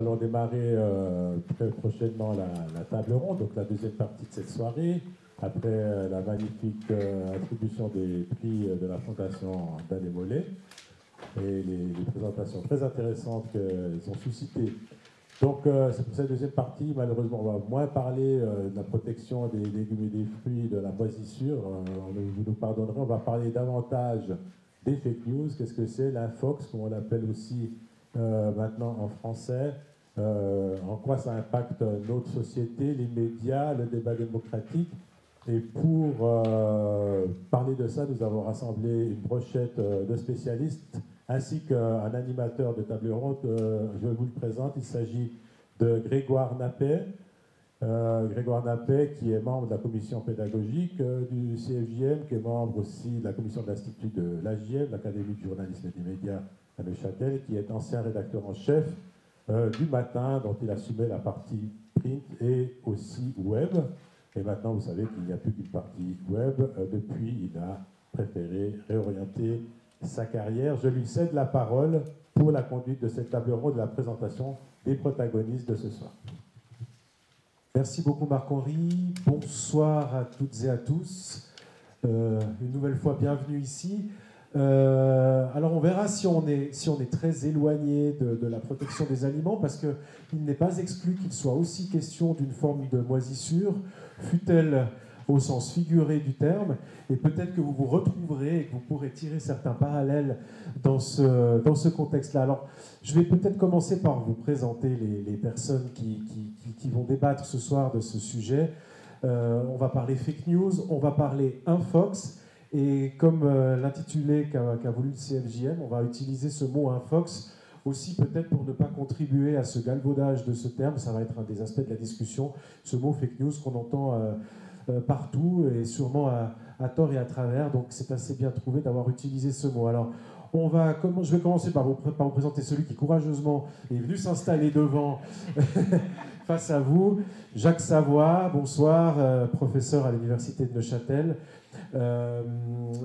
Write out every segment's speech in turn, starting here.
Allons démarrer très prochainement la table ronde, donc la deuxième partie de cette soirée, après la magnifique attribution des prix de la Fondation d'Anne Mollet et les présentations très intéressantes qu'elles ont suscitées. Donc c'est pour cette deuxième partie, malheureusement, on va moins parler de la protection des légumes et des fruits, de la moisissure. Vous nous pardonnerez, on va parler davantage des fake news. Qu'est-ce que c'est? L'infox, comme on l'appelle aussi maintenant en français. En quoi ça impacte notre société, les médias, le débat démocratique. Et pour parler de ça, nous avons rassemblé une brochette de spécialistes ainsi qu'un animateur de table ronde. Je vous le présente, il s'agit de Grégoire Nappet. Grégoire Nappet, qui est membre de la commission pédagogique du CFJM, qui est membre aussi de la commission de l'Institut de l'AJM, l'Académie du journalisme et des médias à Neuchâtel, et qui est ancien rédacteur en chef du Matin, dont il assumait la partie print et aussi web. Et maintenant, vous savez qu'il n'y a plus qu'une partie web. Depuis, il a préféré réorienter sa carrière. Je lui cède la parole pour la conduite de cette table ronde de la présentation des protagonistes de ce soir. Merci beaucoup Marc-Henri. Bonsoir à toutes et à tous. Une nouvelle fois, bienvenue ici. Alors on verra si on est très éloigné de la protection des aliments, parce qu'il n'est pas exclu qu'il soit aussi question d'une forme de moisissure, fût-elle au sens figuré du terme, et peut-être que vous vous retrouverez et que vous pourrez tirer certains parallèles dans ce contexte-là. Alors je vais peut-être commencer par vous présenter les personnes qui vont débattre ce soir de ce sujet. On va parler fake news, on va parler infox. Et comme l'intitulé qu'a voulu le CFJM, on va utiliser ce mot infox aussi peut-être pour ne pas contribuer à ce galvaudage de ce terme. Ça va être un des aspects de la discussion, ce mot fake news qu'on entend partout et sûrement à tort et à travers. Donc c'est assez bien trouvé d'avoir utilisé ce mot. Alors je vais commencer par vous présenter celui qui courageusement est venu s'installer devant face à vous. Jacques Savoie, bonsoir, professeur à l'Université de Neuchâtel. Vous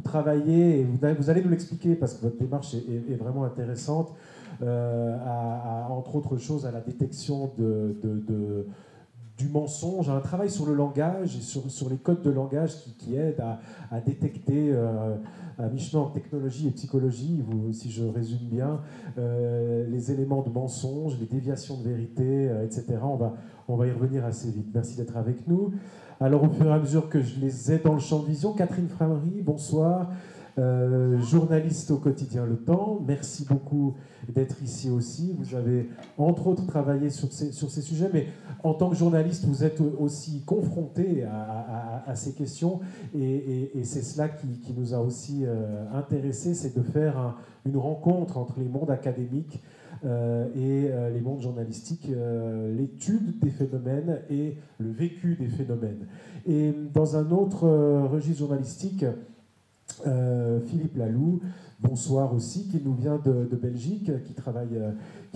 travaillez, et vous allez nous l'expliquer parce que votre démarche est vraiment intéressante, entre autres choses à la détection du mensonge, un travail sur le langage et sur les codes de langage qui aident à détecter, à mi-chemin en technologie et psychologie, si je résume bien, les éléments de mensonge, les déviations de vérité, etc. On va y revenir assez vite. Merci d'être avec nous. Alors, au fur et à mesure que je les ai dans le champ de vision, Catherine Framery, bonsoir, journaliste au quotidien Le Temps. Merci beaucoup d'être ici aussi. Vous avez, entre autres, travaillé sur ces sujets, mais en tant que journaliste, vous êtes aussi confronté à ces questions, et c'est cela qui nous a aussi intéressés, c'est de faire une rencontre entre les mondes académiques et les mondes journalistiques, l'étude des phénomènes et le vécu des phénomènes. Et dans un autre registre journalistique, Philippe Laloux, bonsoir aussi, qui nous vient de Belgique, qui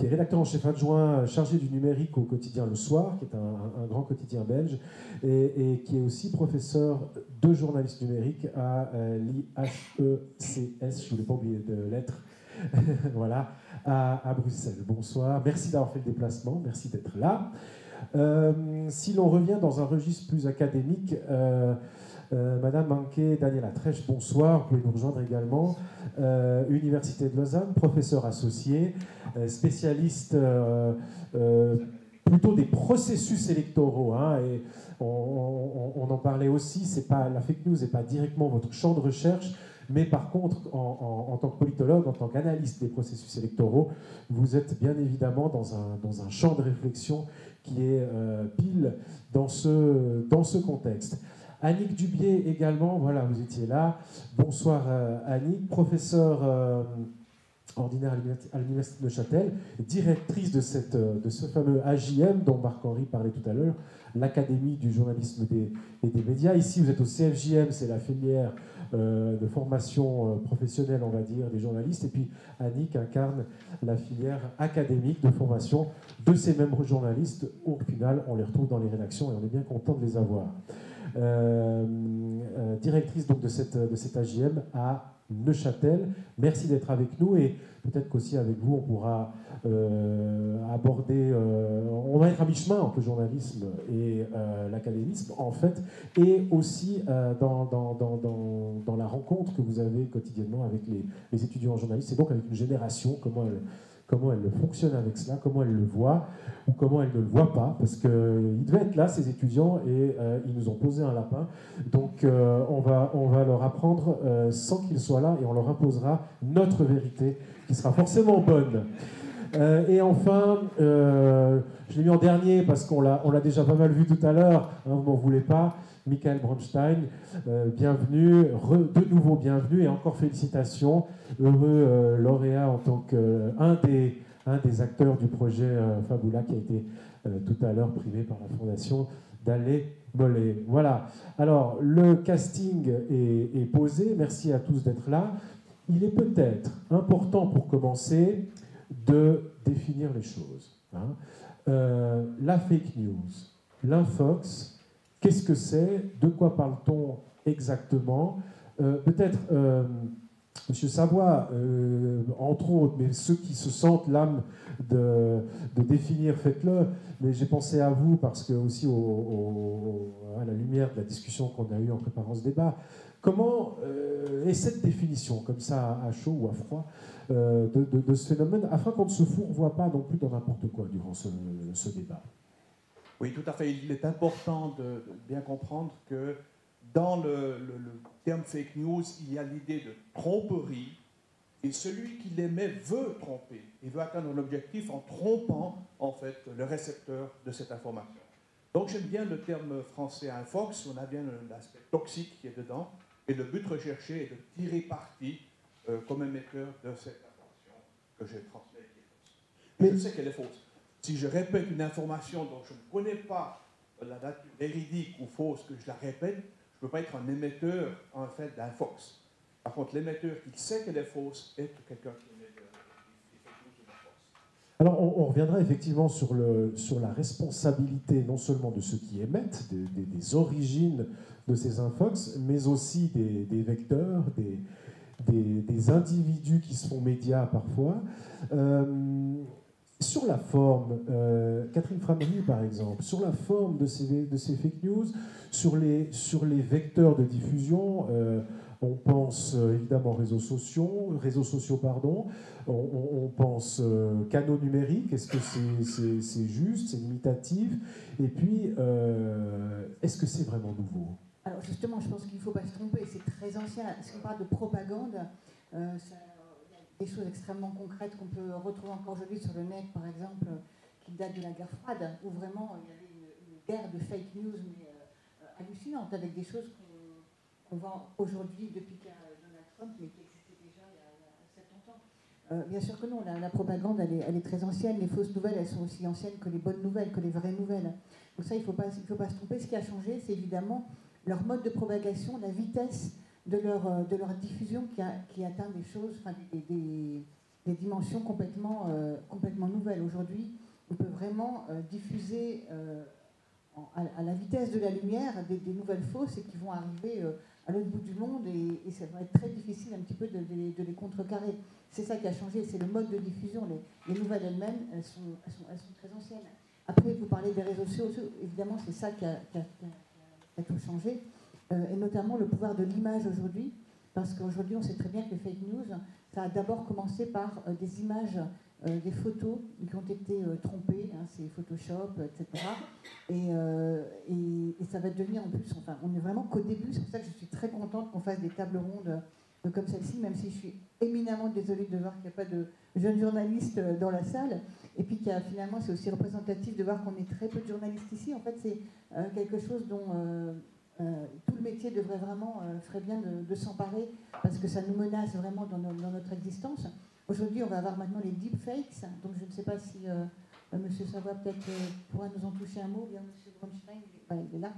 est rédacteur en chef adjoint chargé du numérique au quotidien Le Soir, qui est un grand quotidien belge, et qui est aussi professeur de journalisme numérique à l'IHECS, je ne voulais pas oublier de lettres, voilà, à Bruxelles. Bonsoir, merci d'avoir fait le déplacement, merci d'être là. Si l'on revient dans un registre plus académique, Madame Manquet Daniela Trèche, bonsoir, vous pouvez nous rejoindre également. Université de Lausanne, professeur associé, spécialiste plutôt des processus électoraux, hein, et on en parlait aussi, la fake news n'est pas directement votre champ de recherche, mais par contre, en tant que politologue, en tant qu'analyste des processus électoraux, vous êtes bien évidemment dans un champ de réflexion qui est pile dans ce contexte. Annick Dubié également, voilà, vous étiez là. Bonsoir Annick, professeure ordinaire à l'Université de Neuchâtel, directrice de ce fameux AJM dont Marc-Henri parlait tout à l'heure, l'Académie du journalisme et des médias. Ici, vous êtes au CFJM, c'est la filière de formation professionnelle, on va dire, des journalistes. Et puis Annick incarne la filière académique de formation de ces mêmes journalistes. Au final, on les retrouve dans les rédactions et on est bien content de les avoir. directrice donc, de cette AJM à Neuchâtel. Merci d'être avec nous et peut-être qu'aussi avec vous on pourra aborder, on va être à mi-chemin entre le journalisme et l'académisme en fait, et aussi dans la rencontre que vous avez quotidiennement avec les étudiants en journalisme, et donc avec une génération, comment elle fonctionne avec cela, comment elle le voit, ou comment elle ne le voit pas, parce qu'ils devaient être là, ces étudiants, et ils nous ont posé un lapin. Donc on va leur apprendre sans qu'ils soient là, et on leur imposera notre vérité, qui sera forcément bonne. Et enfin, je l'ai mis en dernier, parce qu'on l'a déjà pas mal vu tout à l'heure, hein, vous m'en voulez pas, Michael Bronstein, bienvenue, de nouveau bienvenue, et encore félicitations, heureux lauréat en tant qu'un des acteurs du projet Fabula qui a été tout à l'heure primé par la fondation d'Allais Mollet. Voilà, alors le casting est posé, merci à tous d'être là. Il est peut-être important pour commencer de définir les choses. Hein. La fake news, l'infox, qu'est-ce que c'est? De quoi parle-t-on exactement? Peut-être, Monsieur Savoie, entre autres, mais ceux qui se sentent l'âme de définir, faites-le. Mais j'ai pensé à vous parce que aussi à la lumière de la discussion qu'on a eue en préparant ce débat, comment est cette définition, comme ça à chaud ou à froid, de ce phénomène, afin qu'on ne se fourvoie pas non plus dans n'importe quoi durant ce débat? Oui, tout à fait. Il est important de bien comprendre que dans le terme fake news, il y a l'idée de tromperie, et celui qui l'émet veut tromper. Il veut atteindre un objectif en trompant, en fait, le récepteur de cette information. Donc j'aime bien le terme français infox, on a bien l'aspect toxique qui est dedans, et le but recherché est de tirer parti comme émetteur de cette information que je transmets qui est fausse. Mais je sais qu'elle est fausse. Si je répète une information dont je ne connais pas la nature véridique ou fausse que je la répète, je ne peux pas être un émetteur, en fait, d'infox. Par contre, l'émetteur qui sait qu'elle est fausse est quelqu'un qui émet des fake news ou de fausse. Alors, on reviendra effectivement sur la responsabilité non seulement de ceux qui émettent, des origines de ces infox, mais aussi des vecteurs, des individus qui se font médias parfois. Sur la forme, Catherine Framery par exemple, sur la forme de ces fake news, sur les vecteurs de diffusion, on pense évidemment réseaux sociaux, on pense canaux numériques, est-ce que c'est juste, c'est limitatif? Et puis, est-ce que c'est vraiment nouveau? Alors justement, je pense qu'il ne faut pas se tromper, c'est très ancien. Si on parle de propagande, des choses extrêmement concrètes qu'on peut retrouver encore aujourd'hui sur le net, par exemple, qui datent de la guerre froide, où vraiment il y avait une guerre de fake news mais, hallucinante, avec des choses qu'on voit aujourd'hui depuis qu'il y a Donald Trump, mais qui existaient déjà il y a 7 ans. Bien sûr que non, la propagande, elle est très ancienne. Les fausses nouvelles, elles sont aussi anciennes que les bonnes nouvelles, que les vraies nouvelles. Donc ça, il ne faut pas se tromper. Ce qui a changé, c'est évidemment leur mode de propagation, la vitesse de leur diffusion qui atteint des choses, enfin, des dimensions complètement nouvelles. Aujourd'hui, on peut vraiment diffuser à la vitesse de la lumière des nouvelles fausses et qui vont arriver à l'autre bout du monde et ça va être très difficile un petit peu de les contrecarrer. C'est ça qui a changé, c'est le mode de diffusion. Les nouvelles elles-mêmes, elles sont très anciennes. Après, vous parlez des réseaux sociaux, évidemment, c'est ça qui a tout changé. Et notamment le pouvoir de l'image aujourd'hui, parce qu'aujourd'hui on sait très bien que les fake news, ça a d'abord commencé par des images, des photos qui ont été trompées, hein, c'est Photoshop, etc. Et ça va devenir en plus, enfin on est vraiment qu'au début, c'est pour ça que je suis très contente qu'on fasse des tables rondes comme celle-ci, même si je suis éminemment désolée de voir qu'il n'y a pas de jeunes journalistes dans la salle, et puis finalement c'est aussi représentatif de voir qu'on est très peu de journalistes ici. En fait c'est quelque chose dont... tout le métier devrait vraiment, ferait bien de s'emparer parce que ça nous menace vraiment dans notre existence. Aujourd'hui, on va avoir maintenant les deepfakes, donc je ne sais pas si M. Savoie peut-être pourra nous en toucher un mot, bien M. Bronstein, il est là,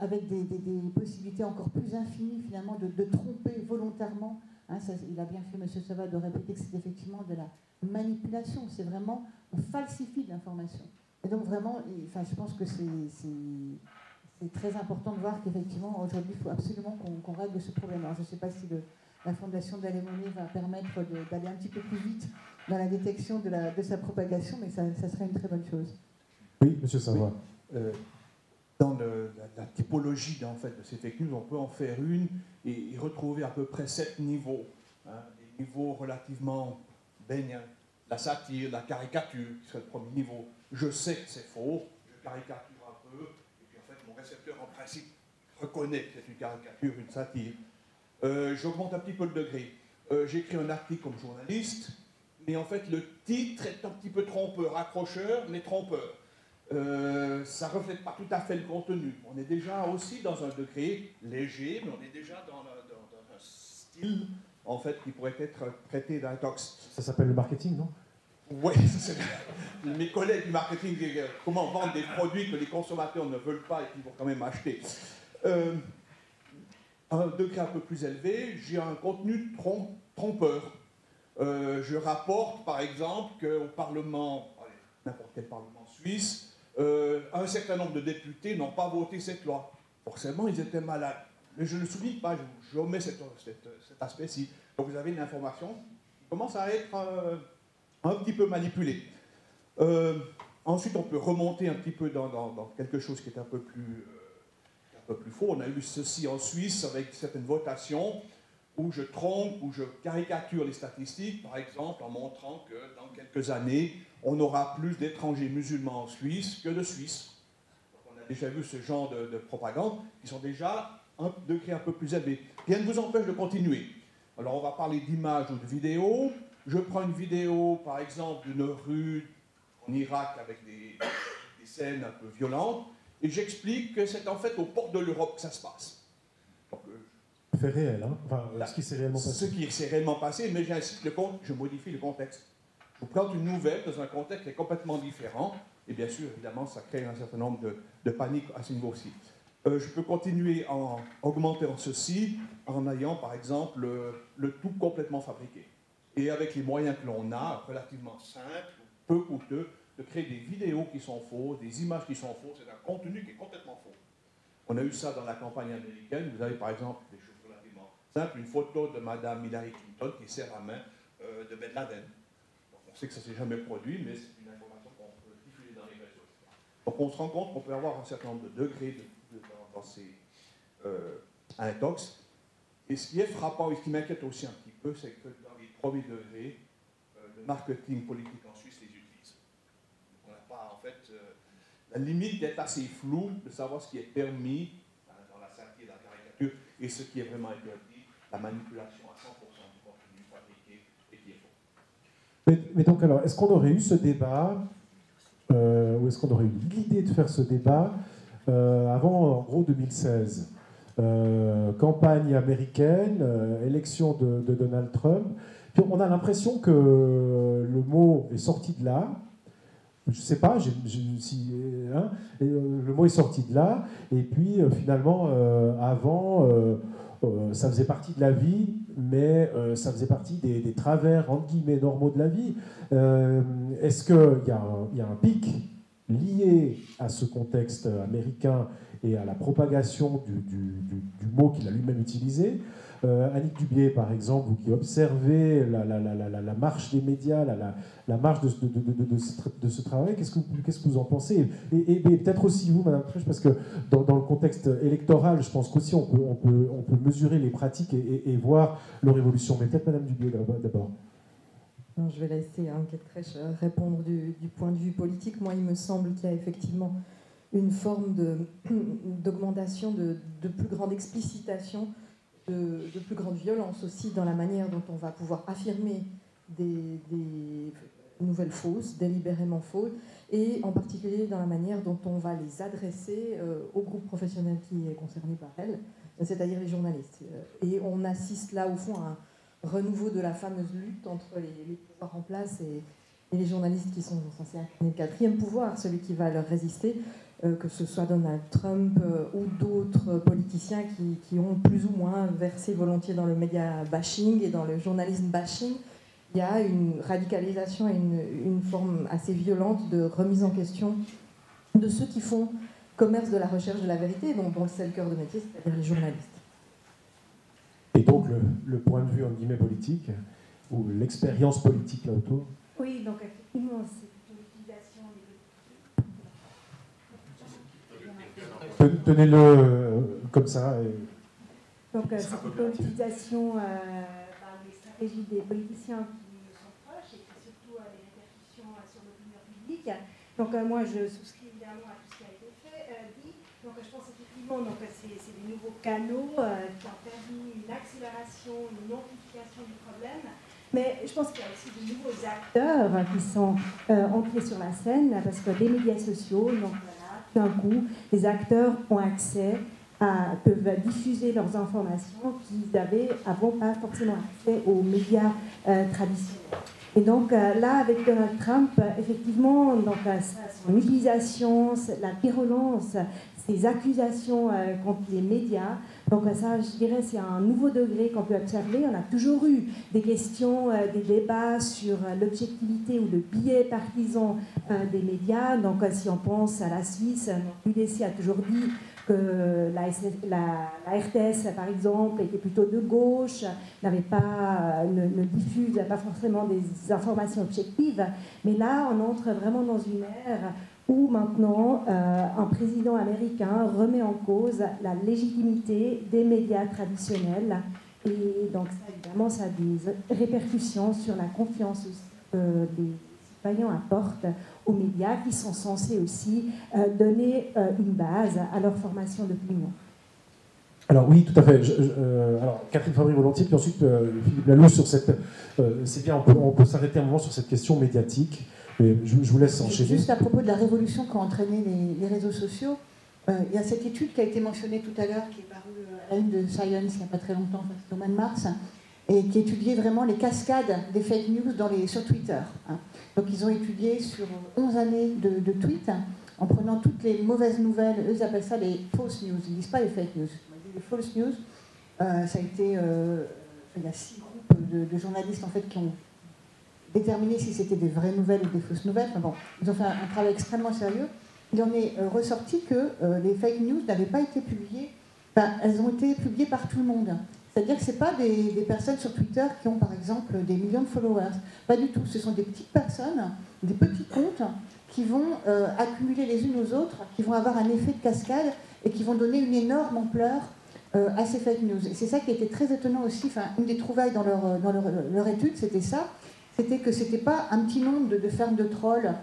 avec des possibilités encore plus infinies finalement de tromper volontairement. Hein, ça, il a bien fait M. Savoie de répéter que c'est effectivement de la manipulation, c'est vraiment, on falsifie l'information. Et donc vraiment, enfin, je pense que c'est c'est très important de voir qu'effectivement, aujourd'hui, il faut absolument qu'on règle ce problème. Alors, je ne sais pas si la fondation d'Alémoné va permettre d'aller un petit peu plus vite dans la détection de sa propagation, mais ça serait une très bonne chose. Oui, monsieur Savoie. Oui. Dans la typologie en fait, de ces fake news, on peut en faire une et retrouver à peu près 7 niveaux. Hein, des niveaux relativement baignants. La satire, la caricature, qui serait le premier niveau. Je sais que c'est faux, je caricature un peu, et puis en fait, mon récepteur, en principe, reconnaît que c'est une caricature, une satire. J'augmente un petit peu le degré. J'écris un article comme journaliste, mais en fait, le titre est un petit peu trompeur, accrocheur, mais trompeur. Ça ne reflète pas tout à fait le contenu. On est déjà aussi dans un degré léger, mais on est déjà dans un style, en fait, qui pourrait être traité d'intox. Ça s'appelle le marketing, non? Oui, mes collègues du marketing disent comment vendre des produits que les consommateurs ne veulent pas et qu'ils vont quand même acheter. Un degré un peu plus élevé, j'ai un contenu trompeur. Je rapporte, par exemple, qu'au Parlement, n'importe quel Parlement suisse, un certain nombre de députés n'ont pas voté cette loi. Forcément, ils étaient malades. Mais je ne le souligne pas, je omets cet aspect-ci. Donc vous avez une information qui commence à être un petit peu manipulée. Ensuite, on peut remonter un petit peu dans quelque chose qui est un peu plus faux. On a eu ceci en Suisse avec certaines votations où je trompe, où je caricature les statistiques, par exemple en montrant que dans quelques années, on aura plus d'étrangers musulmans en Suisse que de Suisses. Donc on a déjà vu ce genre de propagande qui sont déjà un degré un peu plus élevé. Rien ne vous empêche de continuer. Alors on va parler d'images ou de vidéos. Je prends une vidéo, par exemple, d'une rue en Irak avec des scènes un peu violentes, et j'explique que c'est en fait aux portes de l'Europe que ça se passe. Donc, fait réel, hein, enfin, ce qui s'est réellement passé. Ce qui s'est réellement passé, mais j'insiste, je modifie le contexte. Je vous présente une nouvelle dans un contexte qui est complètement différent, et bien sûr, évidemment, ça crée un certain nombre de paniques à ce niveau-ci. Je peux continuer en augmentant ceci en ayant, par exemple, le tout complètement fabriqué. Et avec les moyens que l'on a, relativement simples, peu coûteux, de créer des vidéos qui sont fausses, des images qui sont fausses, c'est un contenu qui est complètement faux. On a eu ça dans la campagne américaine. Vous avez par exemple des choses relativement simples, une photo de Madame Hillary Clinton qui serre la main de Ben Laden. Donc on sait que ça ne s'est jamais produit, mais c'est une information qu'on peut diffuser dans les réseaux. Donc on se rend compte qu'on peut avoir un certain nombre de degrés dans ces intox. Et ce qui est frappant et ce qui m'inquiète aussi un petit peu, c'est que dans les premiers degrés, le marketing politique en Suisse les utilise. On n'a pas, en fait, la limite d'être assez floue, de savoir ce qui est permis dans la satire, la caricature, et ce qui est vraiment interdit, la manipulation à 100% du contenu fabriqué et qui est faux. Mais donc alors, est-ce qu'on aurait eu ce débat, ou est-ce qu'on aurait eu l'idée de faire ce débat avant, en gros, 2016 campagne américaine, élection de Donald Trump. Puis on a l'impression que le mot est sorti de là. Je ne sais pas, le mot est sorti de là. Et puis finalement, avant, ça faisait partie de la vie, mais ça faisait partie des travers, entre guillemets, normaux de la vie. Est-ce qu'il y a un pic lié à ce contexte américain et à la propagation du mot qu'il a lui-même utilisé? Annick Dubié, par exemple, vous qui observez la marche des médias, la marche de ce travail, qu'est-ce que vous en pensez? Et peut-être aussi vous, Madame Trèche, parce que dans le contexte électoral, je pense qu'aussi on peut mesurer les pratiques et voir leur évolution. Mais peut-être Madame Dubié d'abord. Je vais laisser Anne-Kate Trèche répondre du point de vue politique. Moi, il me semble qu'il y a effectivement une forme d'augmentation, de plus grande explicitation, de plus grande violence aussi dans la manière dont on va pouvoir affirmer des nouvelles fausses, délibérément fausses, et en particulier dans la manière dont on va les adresser au groupe professionnel qui est concerné par elles, c'est-à-dire les journalistes. Et on assiste là, au fond, à un renouveau de la fameuse lutte entre les pouvoirs en place et les journalistes qui sont censés incarner le quatrième pouvoir, celui qui va leur résister, que ce soit Donald Trump ou d'autres politiciens qui ont plus ou moins versé volontiers dans le média bashing et dans le journalisme bashing. Il y a une radicalisation et une forme assez violente de remise en question de ceux qui font commerce de la recherche de la vérité, dont c'est le cœur de métier, c'est-à-dire les journalistes. Et donc le point de vue en guillemets politique, ou l'expérience politique là autour. Oui, donc effectivement, c'est l'utilisation des... Tenez-le comme ça. Donc c'est plutôt l'utilisation des stratégies des politiciens qui nous sont proches et puis surtout les répercussions sur l'opinion publique. Donc moi je souscris évidemment à tout ce qui a été dit. Donc je pense effectivement que c'est des nouveaux canaux qui ont permis une accélération, une amplification du problème. Mais je pense qu'il y a aussi de nouveaux acteurs qui sont entrés sur la scène parce que les médias sociaux, donc voilà, d'un coup, les acteurs ont accès peuvent diffuser leurs informations qu'ils avaient avant pas forcément accès aux médias traditionnels. Et donc là, avec Donald Trump, effectivement, donc, son utilisation, la virulence, ses accusations contre les médias, donc ça, je dirais, c'est un nouveau degré qu'on peut observer. On a toujours eu des questions, des débats sur l'objectivité ou le biais partisan des médias. Donc si on pense à la Suisse, l'UDC a toujours dit que la RTS, par exemple, était plutôt de gauche, ne diffuse pas forcément des informations objectives. Mais là, on entre vraiment dans une ère où maintenant un président américain remet en cause la légitimité des médias traditionnels. Et donc, ça, évidemment, ça a des répercussions sur la confiance aussi que les citoyens apportent aux médias qui sont censés aussi donner une base à leur formation d'opinion. Alors oui, tout à fait. Alors Catherine Fabry-Volontiers, puis ensuite Philippe Laloux sur cette... c'est bien, on peut s'arrêter un moment sur cette question médiatique. Mais je vous laisse enchaîner. Juste à propos de la révolution qu'ont entraîné les réseaux sociaux, il y a cette étude qui a été mentionnée tout à l'heure, qui est parue à la une de Science il n'y a pas très longtemps, au mois de mars, et qui étudiait vraiment les cascades des fake news sur Twitter. Donc ils ont étudié sur 11 années de tweets, en prenant toutes les mauvaises nouvelles, eux ils appellent ça les false news, ils ne disent pas les fake news, les false news. Ça a été, il y a 6 groupes de journalistes en fait qui ont déterminer si c'était des vraies nouvelles ou des fausses nouvelles. Enfin bon, ils ont fait un travail extrêmement sérieux. Il en est ressorti que les fake news n'avaient pas été publiées, elles ont été publiées par tout le monde. C'est-à-dire que ce n'est pas des personnes sur Twitter qui ont par exemple des millions de followers. Pas du tout. Ce sont des petites personnes, des petits comptes qui vont accumuler les unes aux autres, qui vont avoir un effet de cascade et qui vont donner une énorme ampleur à ces fake news. Et c'est ça qui était très étonnant aussi. Enfin, une des trouvailles dans leur étude, c'était ça. C'était que ce n'était pas un petit nombre de fermes de trolls.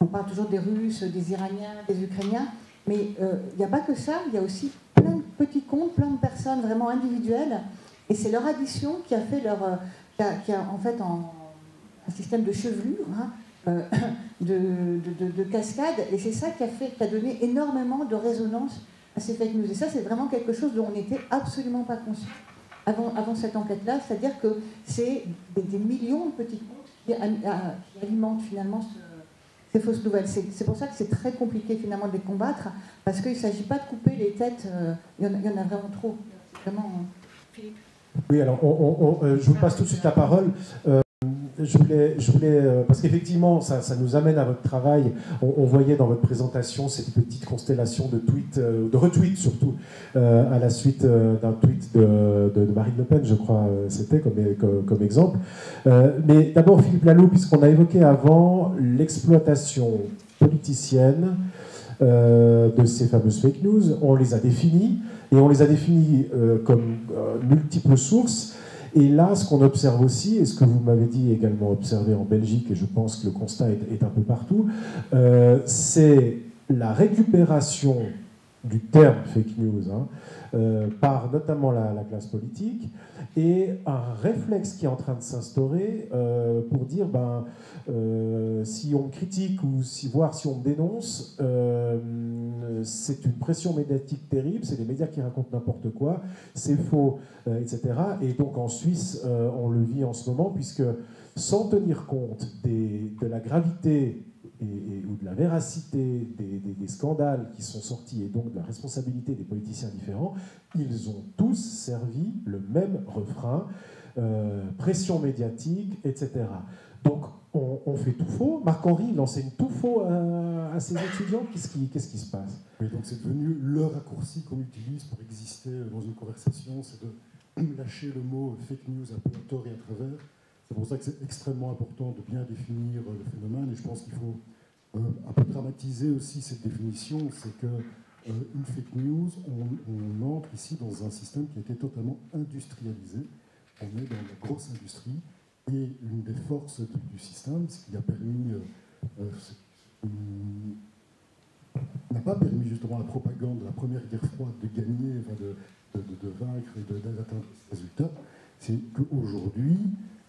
On parle toujours des Russes, des Iraniens, des Ukrainiens, mais il n'y a pas que ça, il y a aussi plein de petits comptes, plein de personnes vraiment individuelles, et c'est leur addition qui a fait qui a en fait un système de chevelure, de cascade, et c'est ça qui a donné énormément de résonance à ces fake news. Et ça, c'est vraiment quelque chose dont on n'était absolument pas conscient avant cette enquête-là, c'est-à-dire que c'est des millions de petits comptes qui alimentent finalement ces fausses nouvelles. C'est pour ça que c'est très compliqué finalement de les combattre, parce qu'il ne s'agit pas de couper les têtes, il y en a vraiment trop. Vraiment, Philippe. Oui, alors je vous passe tout de suite la parole. Je voulais parce qu'effectivement, ça nous amène à votre travail. On voyait dans votre présentation cette petite constellation de tweets, de retweets surtout, à la suite d'un tweet de Marine Le Pen, je crois, c'était comme exemple. Mais d'abord, Philippe Laloux, puisqu'on a évoqué avant l'exploitation politicienne de ces fameuses fake news, on les a définies, et on les a définies comme multiples sources. Et là, ce qu'on observe aussi, et ce que vous m'avez dit également observé en Belgique, et je pense que le constat est un peu partout, c'est la récupération du terme fake news par notamment la classe politique, et un réflexe qui est en train de s'instaurer pour dire si on critique ou voire si on dénonce, c'est une pression médiatique terrible, c'est les médias qui racontent n'importe quoi, c'est faux, etc. Et donc en Suisse, on le vit en ce moment, puisque sans tenir compte de la gravité ou de la véracité des scandales qui sont sortis, et donc de la responsabilité des politiciens différents, ils ont tous servi le même refrain, pression médiatique, etc. Donc, on fait tout faux. Marc-Henri, il enseigne tout faux à ses étudiants. Qu'est-ce qui se passe? Oui, donc c'est devenu le raccourci qu'on utilise pour exister dans une conversation, c'est de lâcher le mot fake news un peu à tort et à travers. C'est pour ça que c'est extrêmement important de bien définir le phénomène, et je pense qu'il faut un peu dramatiser aussi cette définition. C'est que une fake news, on entre ici dans un système qui a été totalement industrialisé. On est dans la grosse industrie, et une des forces du système, ce qui a permis, n'a pas permis justement à la propagande de la première guerre froide de gagner, enfin de vaincre et d'atteindre ces résultats, c'est qu'aujourd'hui,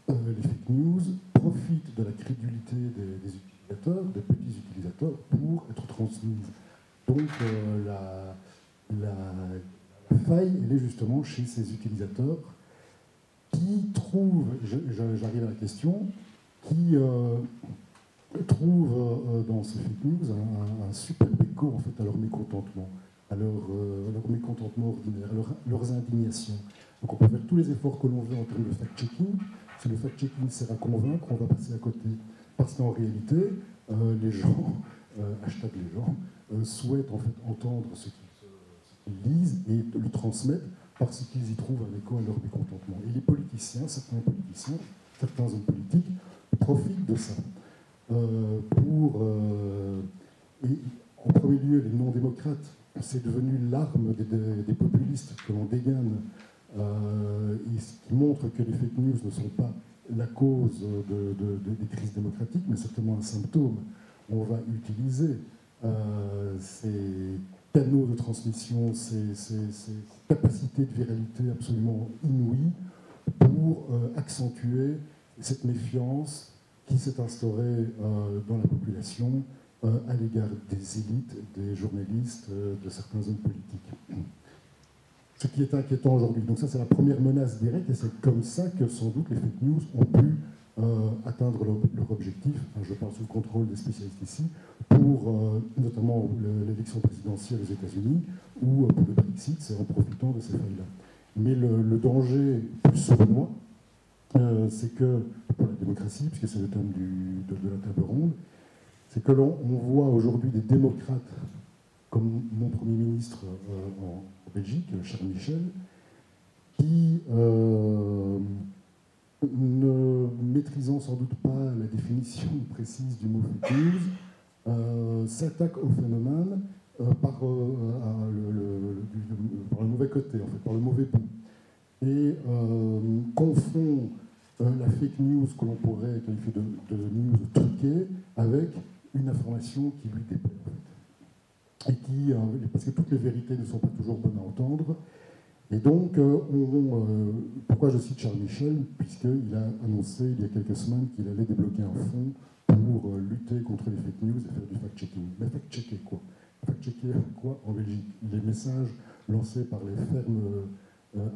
les fake news profitent de la crédulité des utilisateurs, des petits utilisateurs, pour être transmises. Donc la faille, elle est justement chez ces utilisateurs qui trouvent, j'arrive à la question, qui trouvent dans ces fake news un super écho en fait, à leur mécontentement, à leur mécontentement ordinaire, à leurs indignations. Donc on peut faire tous les efforts que l'on veut en termes de fact-checking. Si le fact-checking sert à convaincre, on va passer à côté. Parce qu'en réalité, les gens, hashtag les gens, souhaitent en fait entendre ce qu'ils lisent et le transmettent parce qu'ils y trouvent un écho à leur mécontentement. Et les politiciens, certains hommes politiques, profitent de ça. Et en premier lieu, les non-démocrates, c'est devenu l'arme des populistes que l'on dégaine, et ce qui montre que les fake news ne sont pas la cause des crises démocratiques, mais certainement un symptôme. On va utiliser ces canaux de transmission, ces capacités de viralité absolument inouïes pour accentuer cette méfiance qui s'est instaurée dans la population à l'égard des élites, des journalistes, de certains hommes politiques. Ce qui est inquiétant aujourd'hui. Donc ça, c'est la première menace directe, et c'est comme ça que sans doute les fake news ont pu atteindre leur objectif, je parle sous le contrôle des spécialistes ici, pour notamment l'élection présidentielle aux États-Unis ou pour le Brexit, c'est en profitant de ces failles-là. Mais le danger, plus selon moi, c'est que, pour la démocratie, puisque c'est le thème de la table ronde, c'est que l'on voit aujourd'hui des démocrates, comme mon Premier ministre en Belgique, Charles Michel, qui, ne maîtrisant sans doute pas la définition précise du mot fake news, s'attaque au phénomène par le mauvais côté, en fait, par le mauvais bout, et confond la fake news que l'on pourrait qualifier de news truquée avec une information qui lui déplaît, en fait. Et qui, parce que toutes les vérités ne sont pas toujours bonnes à entendre. Et donc, pourquoi je cite Charles Michel? Puisqu'il a annoncé il y a quelques semaines qu'il allait débloquer un fonds pour lutter contre les fake news et faire du fact-checking. Mais fact-checker quoi? Fact-checker quoi en Belgique? Les messages lancés par les fermes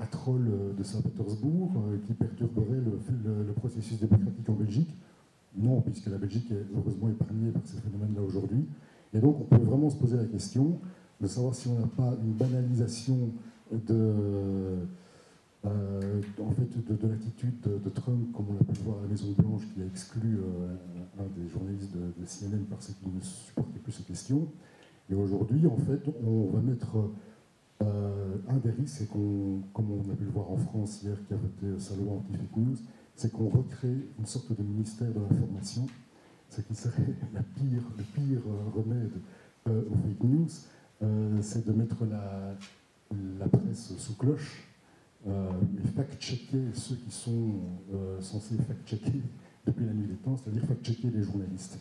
à trolls de Saint-Pétersbourg qui perturberaient le processus démocratique en Belgique? Non, puisque la Belgique est heureusement épargnée par ces phénomènes-là aujourd'hui. Et donc, on peut vraiment se poser la question de savoir si on n'a pas une banalisation de l'attitude de Trump, comme on l'a pu le voir à la Maison-Blanche, qui a exclu un des journalistes de CNN parce qu'il ne supportait plus ces questions. Et aujourd'hui, en fait, on va mettre un des risques, et comme on a pu le voir en France hier, qui a voté sa loi anti-fake news, c'est qu'on recrée une sorte de ministère de l'information, ce qui serait le pire remède aux fake news, c'est de mettre la presse sous cloche et fact-checker ceux qui sont censés fact-checker depuis la nuit des temps, c'est-à-dire fact-checker les journalistes.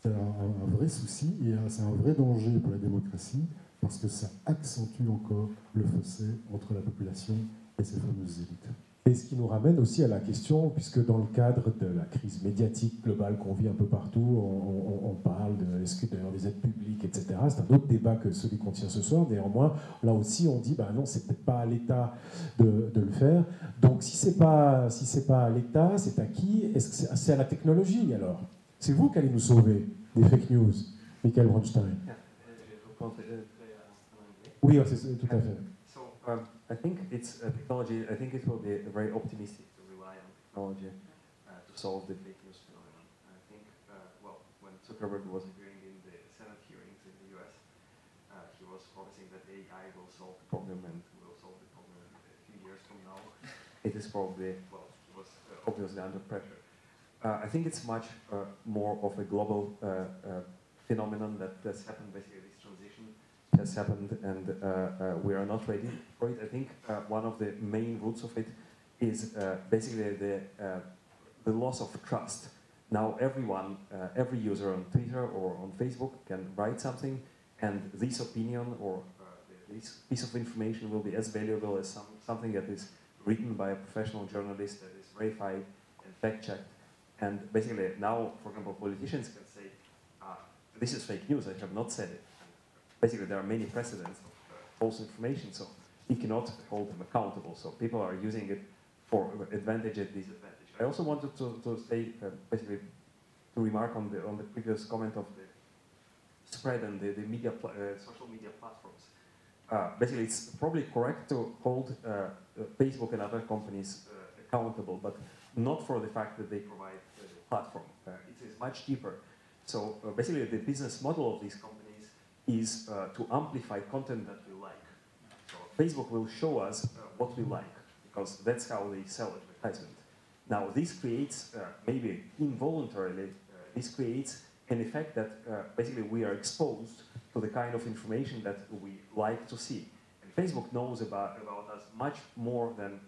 C'est un vrai souci et c'est un vrai danger pour la démocratie parce que ça accentue encore le fossé entre la population et ces fameuses élites. Et ce qui nous ramène aussi à la question, puisque dans le cadre de la crise médiatique globale qu'on vit un peu partout, on parle d'ailleurs des aides publiques, etc. C'est un autre débat que celui qu'on tient ce soir. Néanmoins, là aussi, on dit, non, c'est peut-être pas à l'État de le faire. Donc, si c'est pas à l'État, c'est à qui? Est-ce que c'est à la technologie, alors? C'est vous qui allez nous sauver des fake news, Michael Bronstein. Oui, c'est tout à fait. I think it's technology. I think it will be very optimistic to rely on technology to solve the fake news phenomenon. Zuckerberg was agreeing in the Senate hearings in the US. He was promising that AI will solve the problem and will solve the problem a few years from now. It is probably, well, he was obviously under pressure. I think it's much more of a global phenomenon that's happened. Basically, this transition has happened, and we are not ready for it. I think one of the main roots of it is basically the loss of trust. Now everyone, every user on Twitter or on Facebook can write something, and this opinion or this piece of information will be as valuable as something that is written by a professional journalist that is verified and fact-checked. And basically now, for example, politicians can say, this is fake news, I have not said it. Basically, there are many precedents of false information, so you cannot hold them accountable. So people are using it for advantage and disadvantage. I also wanted to say, basically, to remark on the previous comment of the spread and the media, social media platforms. Basically, it's probably correct to hold Facebook and other companies accountable, but not for the fact that they provide the platform. It is much deeper. So basically, the business model of these companies is to amplify content that we like. So Facebook will show us what we like, because that's how they sell advertisement. Now, this creates, maybe involuntarily, this creates an effect that basically we are exposed to the kind of information that we like to see. And Facebook knows about us much more than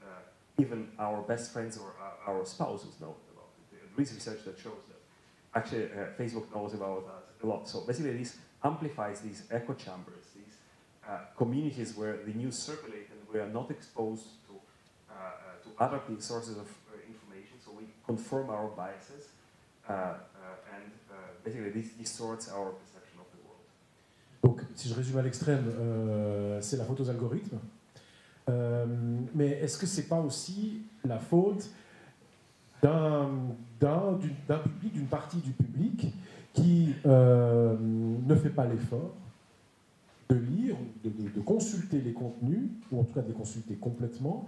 even our best friends or our spouses know about it. There is research that shows that actually Facebook knows about us a lot. So basically this amplifies these echo chambers, these communities where the news circulate and we are not exposed to other sources of information, so we confirm our biases and basically this distorts our perception of the world. Donc, si je résume à l'extrême, c'est la faute aux algorithmes. Mais est-ce que c'est pas aussi la faute d'un public, d'une partie du public qui ne fait pas l'effort de lire, de consulter les contenus, ou en tout cas de les consulter complètement,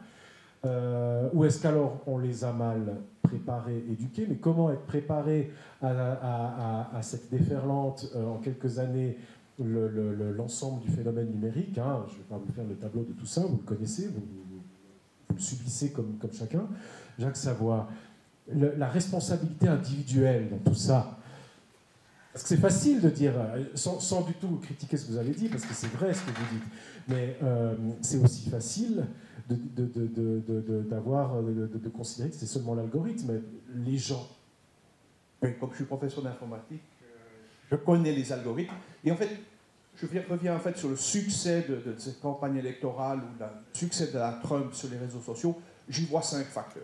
ou est-ce qu'alors on les a mal préparés, éduqués, mais comment être préparé à cette déferlante en quelques années, l'ensemble du phénomène numérique, hein, je ne vais pas vous faire le tableau de tout ça, vous le connaissez, vous le subissez comme chacun. Jacques Savoy, la responsabilité individuelle dans tout ça, parce que c'est facile de dire, sans du tout critiquer ce que vous avez dit, parce que c'est vrai ce que vous dites, mais c'est aussi facile de considérer que c'est seulement l'algorithme, les gens. Oui, comme je suis professeur d'informatique, je connais les algorithmes. Et en fait, je reviens en fait sur le succès de cette campagne électorale ou le succès de la Trump sur les réseaux sociaux. J'y vois 5 facteurs.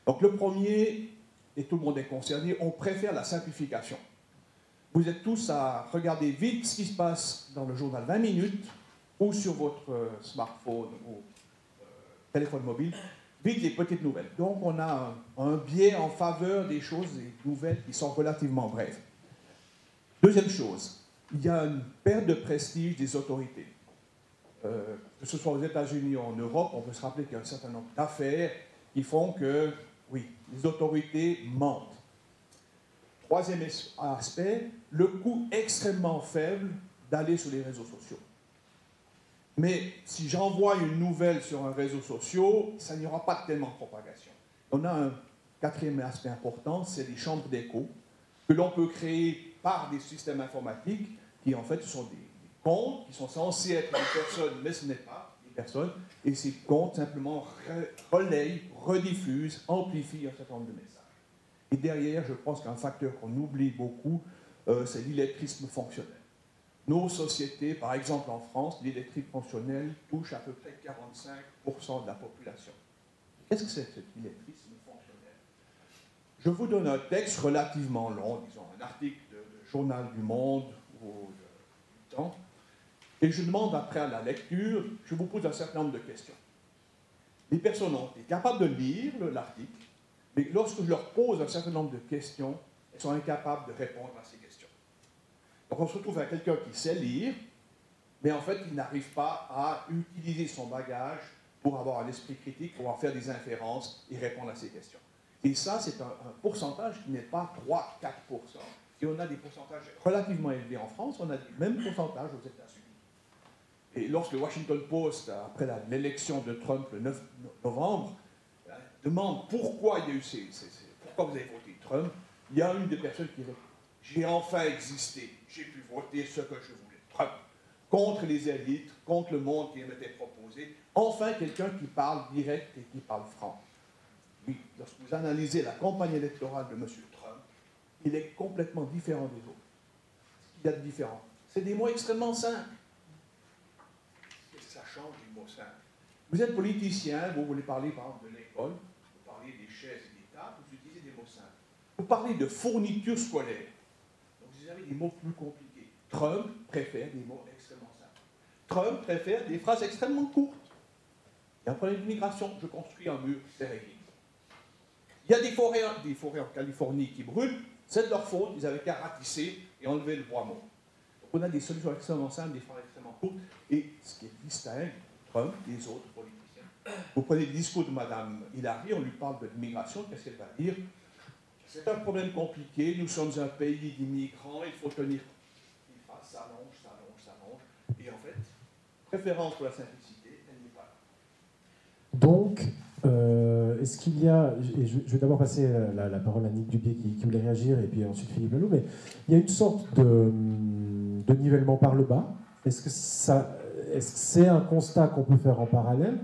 Donc le premier, et tout le monde est concerné, on préfère la simplification. Vous êtes tous à regarder vite ce qui se passe dans le journal 20 minutes ou sur votre smartphone ou téléphone mobile, vite les petites nouvelles. Donc on a un biais en faveur des choses, des nouvelles qui sont relativement brèves. Deuxième chose, il y a une perte de prestige des autorités. Que ce soit aux États-Unis ou en Europe, on peut se rappeler qu'il y a un certain nombre d'affaires qui font que, oui, les autorités mentent. Troisième aspect, le coût extrêmement faible d'aller sur les réseaux sociaux. Mais si j'envoie une nouvelle sur un réseau social, ça n'y aura pas tellement de propagation. On a un quatrième aspect important, c'est les chambres d'écho que l'on peut créer par des systèmes informatiques qui en fait sont des comptes qui sont censés être des personnes, mais ce n'est pas des personnes, et ces comptes simplement relayent, rediffusent, amplifient un certain nombre de messages. Et derrière, je pense qu'un facteur qu'on oublie beaucoup, c'est l'illettrisme fonctionnel. Nos sociétés, par exemple en France, l'illettrisme fonctionnel touche à peu près 45% de la population. Qu'est-ce que c'est cet illettrisme fonctionnel? Je vous donne un texte relativement long, disons un article de Journal du Monde ou du Temps, et je demande après à la lecture, je vous pose un certain nombre de questions. Les personnes ont été capables de lire l'article, mais lorsque je leur pose un certain nombre de questions, elles sont incapables de répondre à ces questions. Donc on se retrouve avec quelqu'un qui sait lire, mais en fait il n'arrive pas à utiliser son bagage pour avoir un esprit critique, pour en faire des inférences et répondre à ces questions. Et ça, c'est un pourcentage qui n'est pas 3-4%, Et on a des pourcentages relativement élevés en France, on a les mêmes pourcentages aux États-Unis. Et lorsque le Washington Post, après l'élection de Trump le 9 novembre, demande pourquoi il y a eu pourquoi vous avez voté Trump, il y a une des personnes qui répond « J'ai enfin existé, j'ai pu voter ce que je voulais, Trump. » Contre les élites, contre le monde qui m'était proposé. Enfin, quelqu'un qui parle direct et qui parle franc. Oui, lorsque vous analysez la campagne électorale de M. Trump, il est complètement différent des autres. Il y a de différent. C'est des mots extrêmement simples. Qu'est-ce que ça change des mots simples? Vous êtes politicien, vous voulez parler par exemple de l'école, vous parlez des chaises et des tables, vous utilisez des mots simples. Vous parlez de fourniture scolaire, donc vous avez des mots plus compliqués. Trump préfère des mots extrêmement simples. Trump préfère des phrases extrêmement courtes. Il y a un problème d'immigration, je construis un mur, c'est réglé. Il y a des forêts en Californie qui brûlent, c'est de leur faute, ils avaient qu'à ratisser et enlever le bois mort. Donc on a des solutions extrêmement simples, des phrases extrêmement courtes, et ce qui distingue Trump des autres politiciens. Vous prenez le discours de Mme Hillary, on lui parle de l'immigration, qu'est-ce qu'elle va dire? C'est un problème compliqué, nous sommes un pays d'immigrants, il faut tenir. Les phrases s'allongent, et en fait, préférence pour la simplicité, elle n'est pas là. Donc, est-ce qu'il y a, et je vais d'abord passer la parole à Nick Dubié qui voulait réagir, et puis ensuite Philippe Laloux, mais il y a une sorte de nivellement par le bas. Est-ce que c'est un constat qu'on peut faire en parallèle?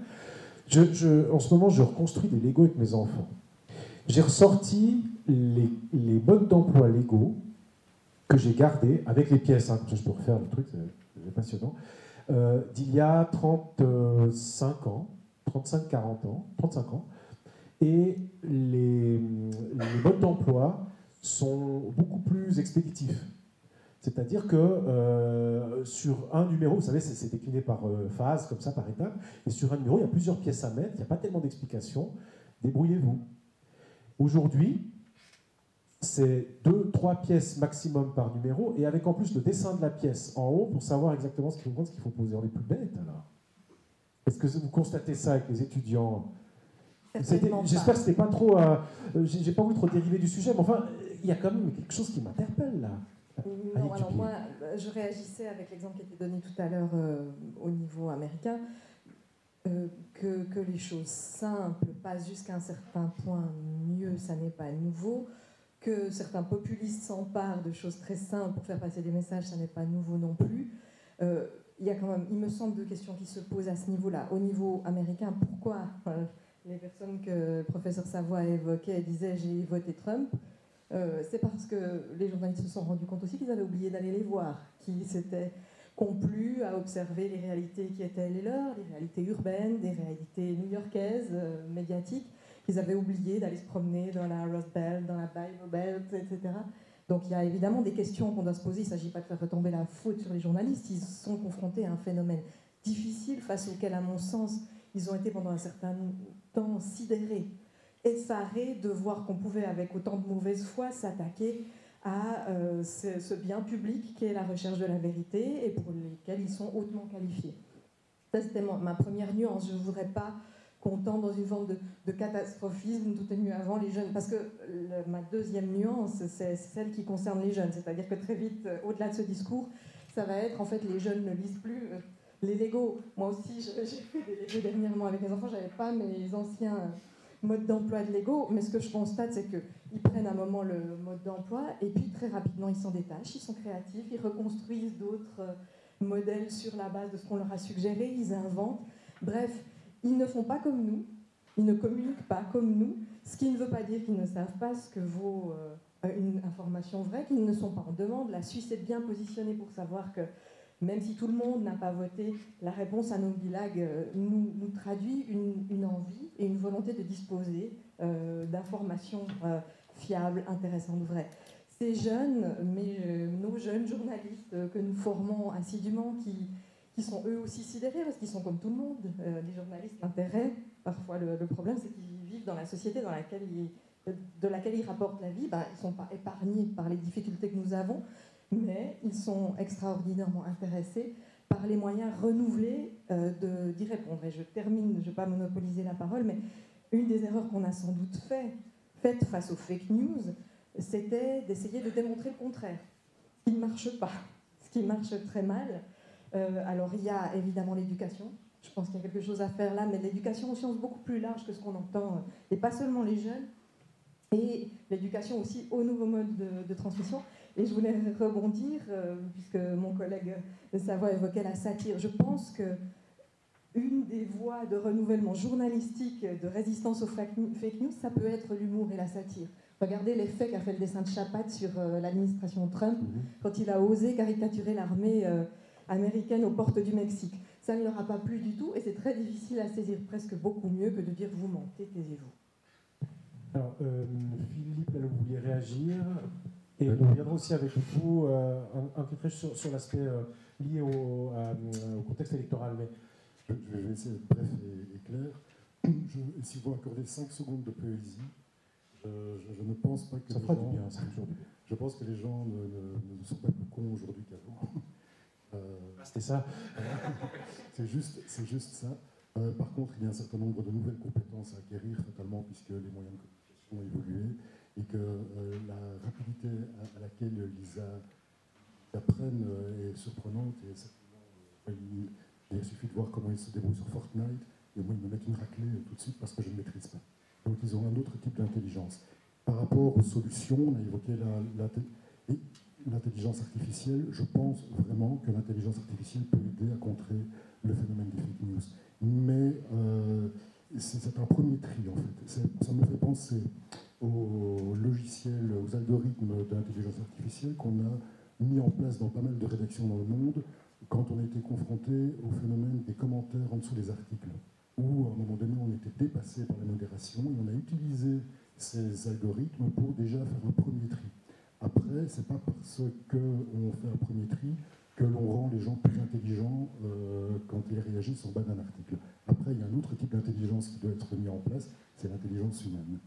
En ce moment, je reconstruis des Lego avec mes enfants. J'ai ressorti les modes d'emploi Lego que j'ai gardés avec les pièces, hein, comme ça je peux refaire le truc, c'est passionnant, d'il y a 35 ans, 35-40 ans, 35 ans, et les modes d'emploi sont beaucoup plus expéditifs. C'est-à-dire que sur un numéro, vous savez, c'est décliné par phase, comme ça, par étape, et sur un numéro, il y a plusieurs pièces à mettre, il n'y a pas tellement d'explications, débrouillez-vous. Aujourd'hui, c'est 2-3 pièces maximum par numéro, et avec en plus le dessin de la pièce en haut pour savoir exactement ce qu'il faut poser. On est plus bête, alors. Est-ce que vous constatez ça avec les étudiants? J'espère que c'était pas trop... j'ai pas voulu trop dériver du sujet, mais enfin, il y a quand même quelque chose qui m'interpelle, là. Non, alors moi, je réagissais avec l'exemple qui a été donné tout à l'heure au niveau américain, que les choses simples passent jusqu'à un certain point, mieux ça n'est pas nouveau, que certains populistes s'emparent de choses très simples pour faire passer des messages, ça n'est pas nouveau non plus. Il y a quand même, il me semble, deux questions qui se posent à ce niveau-là. Au niveau américain, pourquoi les personnes que le professeur Savoie évoquait disaient « j'ai voté Trump », c'est parce que les journalistes se sont rendus compte aussi qu'ils avaient oublié d'aller les voir, qu'ils s'étaient complus à observer les réalités qui étaient les leurs, les réalités urbaines, des réalités new-yorkaises, médiatiques, qu'ils avaient oublié d'aller se promener dans la Rust Belt, dans la Bible Belt, etc. Donc il y a évidemment des questions qu'on doit se poser. Il ne s'agit pas de faire retomber la faute sur les journalistes. Ils sont confrontés à un phénomène difficile face auquel, à mon sens, ils ont été pendant un certain temps sidérés, effarés de voir qu'on pouvait, avec autant de mauvaise foi, s'attaquer à ce bien public qu'est la recherche de la vérité et pour lesquels ils sont hautement qualifiés. Ça, c'était ma première nuance. Je ne voudrais pas qu'on tombe dans une forme de catastrophisme, tout est mieux avant les jeunes. Parce que ma deuxième nuance, c'est celle qui concerne les jeunes. C'est-à-dire que très vite, au-delà de ce discours, ça va être, en fait, les jeunes ne lisent plus les Lego. Moi aussi, j'ai fait des Lego dernièrement avec mes enfants. Je n'avais pas mes anciens modes d'emploi de Lego. Mais ce que je constate, c'est qu'ils prennent un moment le mode d'emploi et puis très rapidement, ils s'en détachent, ils sont créatifs, ils reconstruisent d'autres modèles sur la base de ce qu'on leur a suggéré, ils inventent. Bref, ils ne font pas comme nous, ils ne communiquent pas comme nous, ce qui ne veut pas dire qu'ils ne savent pas ce que vaut une information vraie, qu'ils ne sont pas en demande. La Suisse est bien positionnée pour savoir que même si tout le monde n'a pas voté, la réponse à nos bilagues nous traduit une envie et une volonté de disposer d'informations fiables, intéressantes, vraies. Ces jeunes, nos jeunes journalistes que nous formons assidûment, qui sont eux aussi sidérés, parce qu'ils sont comme tout le monde. Les journalistes, l'intérêt, parfois le problème, c'est qu'ils vivent dans la société de laquelle ils rapportent la vie. Ils ne sont pas épargnés par les difficultés que nous avons, mais ils sont extraordinairement intéressés par les moyens renouvelés d'y répondre. Et je termine, je ne vais pas monopoliser la parole, mais une des erreurs qu'on a sans doute faites face aux fake news, c'était d'essayer de démontrer le contraire, ce qui ne marche pas, ce qui marche très mal. Alors il y a évidemment l'éducation, je pense qu'il y a quelque chose à faire là, mais l'éducation au sens beaucoup plus large que ce qu'on entend, et pas seulement les jeunes, et l'éducation aussi aux nouveaux modes de transmission. Et je voulais rebondir, puisque mon collègue de Savoie évoquait la satire. Je pense que une des voies de renouvellement journalistique, de résistance aux fake news, ça peut être l'humour et la satire. Regardez l'effet qu'a fait le dessin de Chapat sur l'administration Trump, quand il a osé caricaturer l'armée américaine aux portes du Mexique. Ça ne leur a pas plu du tout, et c'est très difficile à saisir, presque beaucoup mieux que de dire « vous mentez, taisez-vous ». Alors, Philippe, là, vous vouliez réagir, et on reviendra aussi avec vous un peu sur l'aspect lié au contexte électoral. Mais je vais essayer d'être bref et clair. Si vous m'accordez 5 secondes de poésie, je ne pense pas que ça fera du bien, ça toujours du bien. Je pense que les gens ne sont pas plus cons aujourd'hui qu'avant. C'était ça. C'est juste ça. Par contre, il y a un certain nombre de nouvelles compétences à acquérir, fatalement, puisque les moyens de communication ont évolué, et que la rapidité à laquelle ils apprennent est surprenante. Et certainement, il suffit de voir comment ils se débrouillent sur Fortnite, et moi, ils me mettent une raclée tout de suite parce que je ne maîtrise pas. Donc, ils ont un autre type d'intelligence. Par rapport aux solutions, on a évoqué l'intelligence artificielle. Je pense vraiment que l'intelligence artificielle peut aider à contrer le phénomène des fake news. Mais c'est un premier tri, en fait. Ça me fait penser aux logiciels, aux algorithmes d'intelligence artificielle qu'on a mis en place dans pas mal de rédactions dans le monde quand on a été confronté au phénomène des commentaires en dessous des articles, où à un moment donné on était dépassé par la modération et on a utilisé ces algorithmes pour déjà faire un premier tri. Après, c'est pas parce qu'on fait un premier tri que l'on rend les gens plus intelligents quand ils réagissent en bas d'un article. Après, il y a un autre type d'intelligence qui doit être mis en place, c'est l'intelligence humaine.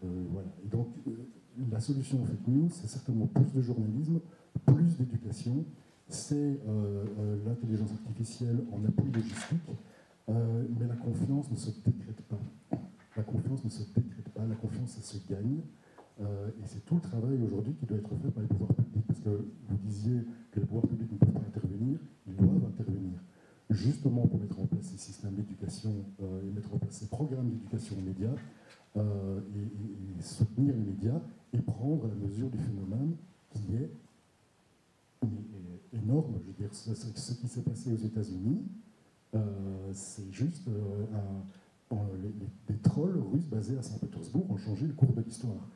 Voilà. Et donc, la solution aux fake news, c'est certainement plus de journalisme, plus d'éducation, c'est l'intelligence artificielle en appui logistique, mais la confiance ne se décrète pas. La confiance ne se décrète pas, la confiance, ça se gagne. Et c'est tout le travail aujourd'hui qui doit être fait par les pouvoirs publics, parce que vous disiez que les pouvoirs publics ne peuvent pas intervenir, ils doivent intervenir, justement pour mettre en place ces systèmes d'éducation et mettre en place ces programmes d'éducation aux médias, et soutenir les médias et prendre la mesure du phénomène qui est énorme. Je veux dire, ce qui s'est passé aux États-Unis, c'est juste des trolls russes basés à Saint-Pétersbourg ont changé le cours de l'histoire.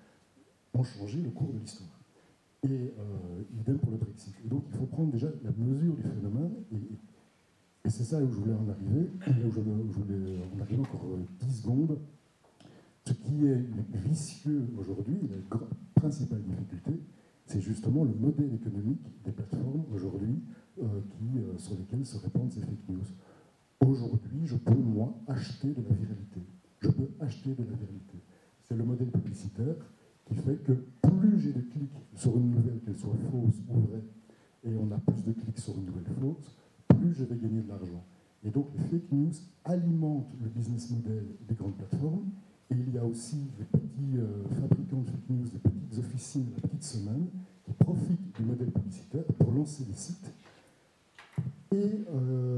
Et idem pour le Brexit. Et donc il faut prendre déjà la mesure du phénomène, et c'est ça où je voulais en arriver, où je voulais en arriver encore 10 secondes. Ce qui est vicieux aujourd'hui, la principale difficulté, c'est justement le modèle économique des plateformes aujourd'hui sur lesquelles se répandent ces fake news. Aujourd'hui, je peux, moi, acheter de la viralité. Je peux acheter de la viralité. C'est le modèle publicitaire qui fait que plus j'ai de clics sur une nouvelle, qu'elle soit fausse ou vraie, et on a plus de clics sur une nouvelle fausse, plus je vais gagner de l'argent. Et donc les fake news alimentent le business model des grandes plateformes, et il y a aussi des petits fabricants de fake news, des petites officines, la petite semaine, qui profitent du modèle publicitaire pour lancer des sites et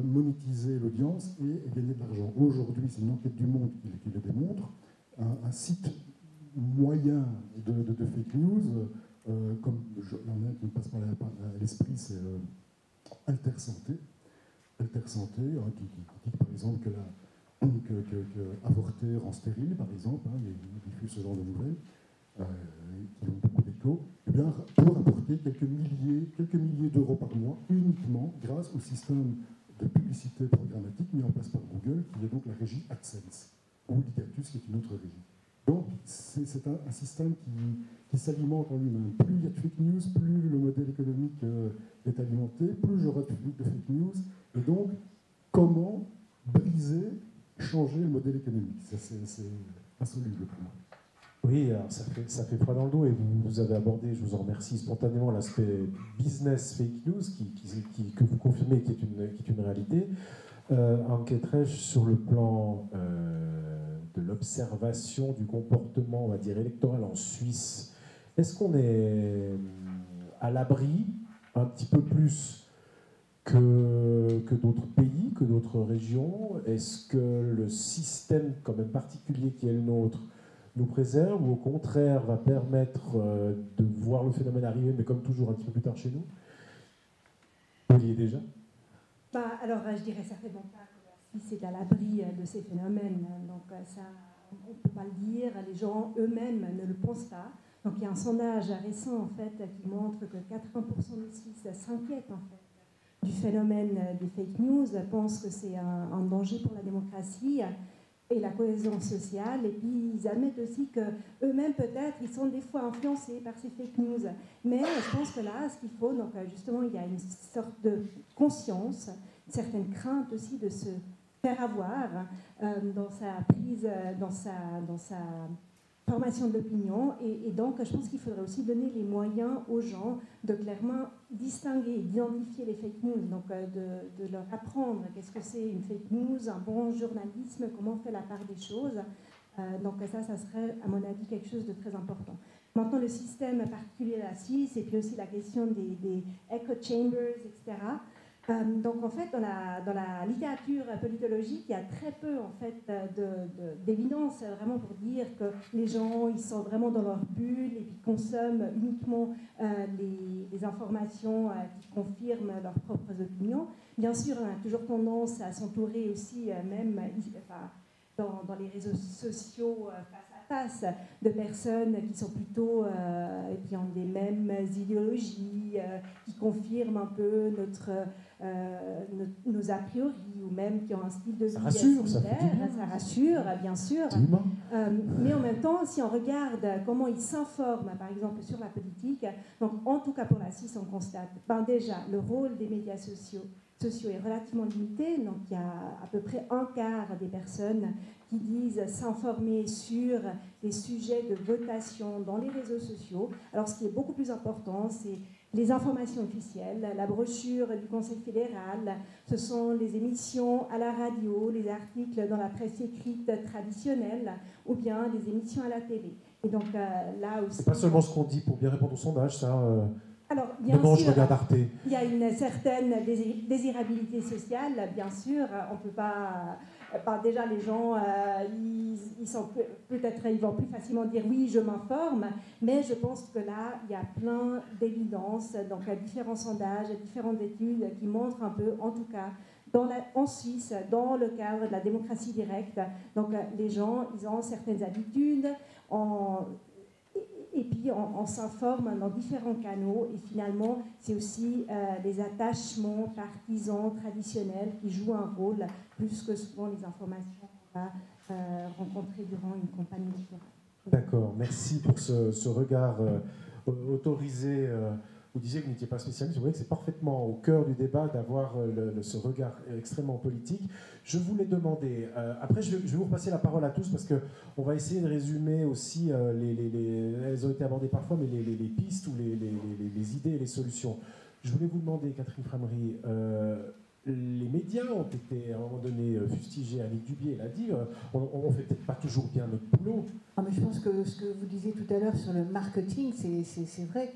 monétiser l'audience et gagner de l'argent. Aujourd'hui, c'est une enquête du Monde qui le démontre, un site moyen de fake news, comme il y en a qui me passe par l'esprit, c'est Alter Santé, qui dit par exemple que avorter rend stérile, par exemple, il diffuse ce genre de nouvelles, qui ont beaucoup d'écho, eh bien, pour apporter quelques milliers d'euros par mois, uniquement grâce au système de publicité programmatique mis en place par Google, qui est donc la régie AdSense, ou Ligatus, qui est une autre régie. Donc, c'est un système qui s'alimente en lui-même. Plus il y a de fake news, plus le modèle économique est alimenté, plus j'aurai de fake news. Et donc, comment briser, changer le modèle économique? C'est insoluble pour moi. Oui, alors ça fait froid dans le dos, et vous avez abordé, je vous en remercie spontanément, l'aspect business fake news que vous confirmez qui est une réalité. Enquêterai-je sur le plan de l'observation du comportement, on va dire, électoral en Suisse Est-ce qu'on est à l'abri un petit peu plus que d'autres pays, que d'autres régions? Est-ce que le système quand même particulier qui est le nôtre nous préserve ou au contraire va permettre de voir le phénomène arriver, mais comme toujours un petit peu plus tard chez nous? Vous y est déjà? Alors, je dirais certainement pas que la Suisse est à l'abri de ces phénomènes. Donc, ça, on ne peut pas le dire. Les gens eux-mêmes ne le pensent pas. Donc, il y a un sondage récent, en fait, qui montre que 80% des Suisses s'inquiètent, en fait, du phénomène des fake news, pensent que c'est un danger pour la démocratie et la cohésion sociale. Et puis, ils admettent aussi qu'eux-mêmes, peut-être, ils sont des fois influencés par ces fake news. Mais je pense que là, ce qu'il faut, donc, justement, il y a une sorte de conscience, une certaine crainte aussi de se faire avoir dans sa prise, dans sa formation de l'opinion. Et donc, je pense qu'il faudrait aussi donner les moyens aux gens de clairement distinguer, d'identifier les fake news, donc de leur apprendre qu'est-ce que c'est une fake news, un bon journalisme, comment on fait la part des choses. Donc ça serait, à mon avis, quelque chose de très important. Maintenant, le système particulier de la Suisse, et puis aussi la question des echo chambers, etc. Donc en fait, dans la littérature politologique, il y a très peu en fait d'évidence vraiment pour dire que les gens ils sont vraiment dans leur bulle et puis consomment uniquement les informations qui confirment leurs propres opinions. Bien sûr, on a toujours tendance à s'entourer aussi même dans les réseaux sociaux face de personnes qui sont plutôt qui ont des mêmes idéologies, qui confirment un peu nos a priori, ou même qui ont un style de vie similaire. Ça rassure, bien sûr. Mais en même temps, si on regarde comment ils s'informent, par exemple, sur la politique, donc en tout cas pour la Suisse, on constate déjà le rôle des médias sociaux est relativement limité. Donc il y a à peu près un quart des personnes qui disent s'informer sur les sujets de votation dans les réseaux sociaux. Alors ce qui est beaucoup plus important, c'est les informations officielles, la brochure du Conseil fédéral, ce sont les émissions à la radio, les articles dans la presse écrite traditionnelle, ou bien les émissions à la télé. Et donc là aussi... C'est pas seulement ce qu'on dit pour bien répondre au sondage, ça. Alors, bien non, sûr, je regarde Arte. Il y a une certaine désirabilité sociale, bien sûr. On peut pas... déjà, les gens, ils sont peut-être, ils vont plus facilement dire oui, je m'informe, mais je pense que là, il y a plein d'évidences, donc à différents sondages, à différentes études qui montrent un peu, en tout cas, en Suisse, dans le cadre de la démocratie directe, donc les gens, ils ont certaines habitudes, et puis on s'informe dans différents canaux, et finalement c'est aussi les attachements partisans traditionnels qui jouent un rôle plus que souvent les informations qu'on va rencontrer durant une campagne électorale. D'accord, merci pour ce regard autorisé. Vous disiez que vous n'étiez pas spécialiste, vous voyez que c'est parfaitement au cœur du débat d'avoir ce regard extrêmement politique. Je voulais demander, après je vais vous repasser la parole à tous parce qu'on va essayer de résumer aussi, elles ont été abordées parfois, mais les pistes ou les idées et les solutions. Je voulais vous demander, Catherine Framery, les médias ont été à un moment donné fustigés, Annick Dubié l'a dit, on ne fait peut-être pas toujours bien notre boulot. Ah, mais je pense que ce que vous disiez tout à l'heure sur le marketing, c'est vrai.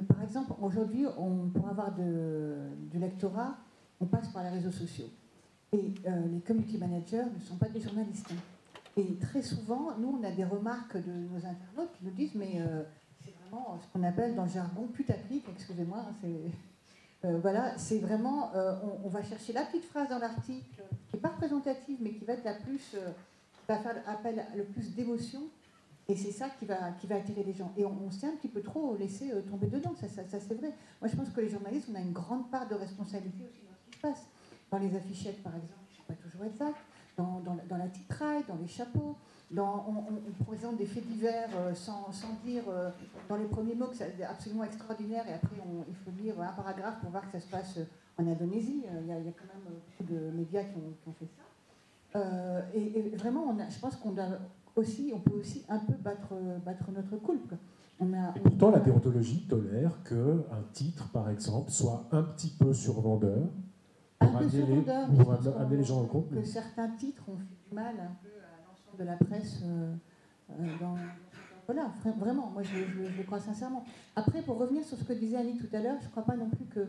Par exemple, aujourd'hui, pour avoir du lectorat, on passe par les réseaux sociaux. Et les community managers ne sont pas des journalistes. Et très souvent, nous, on a des remarques de nos internautes qui nous disent mais c'est vraiment ce qu'on appelle dans le jargon putaclic, excusez-moi, voilà, c'est vraiment, on va chercher la petite phrase dans l'article qui n'est pas représentative, mais qui va être la plus, qui va faire appel à le plus d'émotion. Et c'est ça qui va attirer les gens. Et on s'est un petit peu trop laissé tomber dedans, ça c'est vrai. Moi je pense que les journalistes, on a une grande part de responsabilité aussi dans ce qui se passe. Dans les affichettes par exemple, je ne sais pas toujours exact, dans la titraille, dans les chapeaux, on présente des faits divers sans dire dans les premiers mots que c'est absolument extraordinaire et après il faut lire un paragraphe pour voir que ça se passe en Indonésie. Il y a quand même beaucoup de médias qui ont fait ça. Et vraiment, je pense qu'on a... on peut aussi un peu battre notre coulpe. Et pourtant, la déontologie tolère qu'un titre, par exemple, soit un petit peu survendeur pour amener les gens dans le compte. Que certains titres ont fait du mal un peu à l'ensemble de la presse dans certains Voilà, vraiment, moi je le crois sincèrement. Après, pour revenir sur ce que disait Annie tout à l'heure, je ne crois pas non plus que,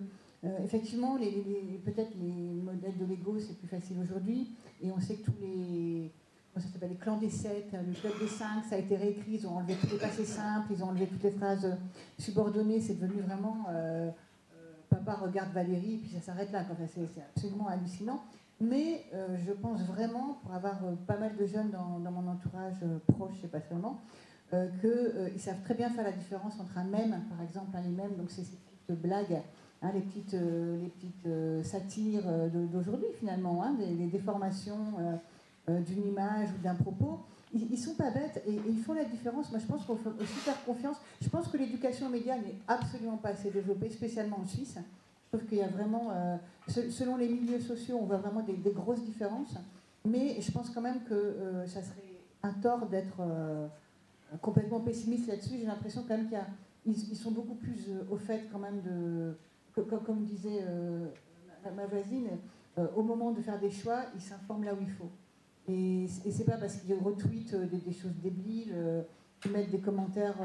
effectivement, peut-être les modèles de Lego, c'est plus facile aujourd'hui, et on sait que tous les, comment ça s'appelle, les clans des 7, le club des 5, ça a été réécrit, ils ont enlevé tous les passés simples, ils ont enlevé toutes les phrases subordonnées, c'est devenu vraiment papa regarde Valérie, et puis ça s'arrête là, enfin, c'est absolument hallucinant. Mais je pense vraiment, pour avoir pas mal de jeunes dans mon entourage proche et pas seulement, qu'ils savent très bien faire la différence entre un mème, par exemple, les mèmes, donc c'est ces petites blagues, hein, les petites satires d'aujourd'hui finalement, hein, les déformations d'une image ou d'un propos. Ils sont pas bêtes et ils font la différence. Moi, je pense qu'il faut aussi faire confiance. Je pense que l'éducation aux médias n'est absolument pas assez développée, spécialement en Suisse. Je trouve qu'il y a vraiment, selon les milieux sociaux, on voit vraiment des grosses différences. Mais je pense quand même que ça serait un tort d'être complètement pessimiste là-dessus. J'ai l'impression quand même qu'ils sont beaucoup plus au fait quand même comme disait ma voisine, au moment de faire des choix, ils s'informent là où il faut. Et c'est pas parce qu'ils retweetent des choses débiles, qui mettent des commentaires,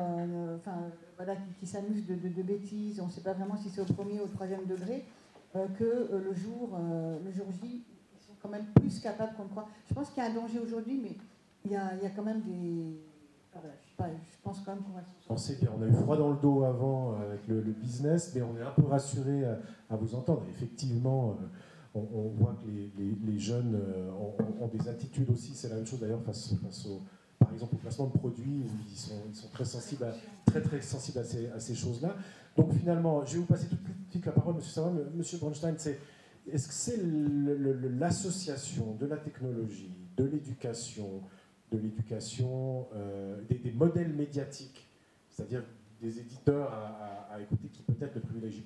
voilà, qui s'amusent de bêtises, on ne sait pas vraiment si c'est au premier ou au troisième degré, que le jour J, ils sont quand même plus capables qu'on le croit. Je pense qu'il y a un danger aujourd'hui, mais il y a quand même des... Voilà, je pense quand même qu'on va se... On sait bien, on a eu froid dans le dos avant avec le business, mais on est un peu rassuré à vous entendre. Et effectivement, on voit que les jeunes ont des attitudes aussi, c'est la même chose d'ailleurs face par exemple au placement de produits, où ils sont très sensibles, très sensibles à ces choses-là. Donc finalement, je vais vous passer tout de suite la parole, Monsieur Savin. Monsieur Bronstein, est-ce que c'est l'association de la technologie, de l'éducation, des modèles médiatiques, c'est-à-dire des éditeurs à écouter qui peut-être ne privilégient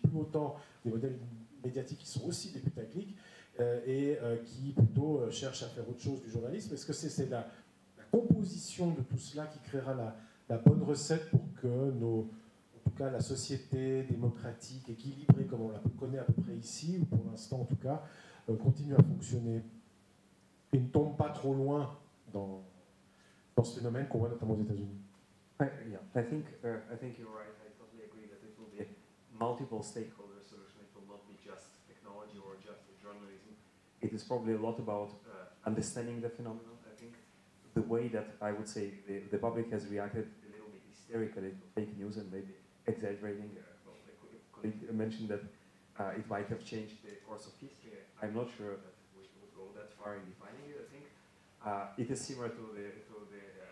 plus autant des modèles médiatiques qui sont aussi des putaclics et qui plutôt cherchent à faire autre chose du journalisme. Est-ce que c'est la composition de tout cela qui créera la bonne recette pour que en tout cas la société démocratique, équilibrée comme on la connaît à peu près ici, ou pour l'instant en tout cas, continue à fonctionner et ne tombe pas trop loin dans ce phénomène qu'on voit notamment aux États-Unis? Yeah, I think you're right. I totally agree that it will be a multiple stakeholder solution. It will not be just technology or just journalism. It is probably a lot about understanding the phenomenon. I think the way that I would say the public has reacted a little bit hysterically to fake news and maybe exaggerating. Well, a colleague mentioned that it might have changed the course of history. I'm not sure that we would go that far in defining it. I think it is similar to the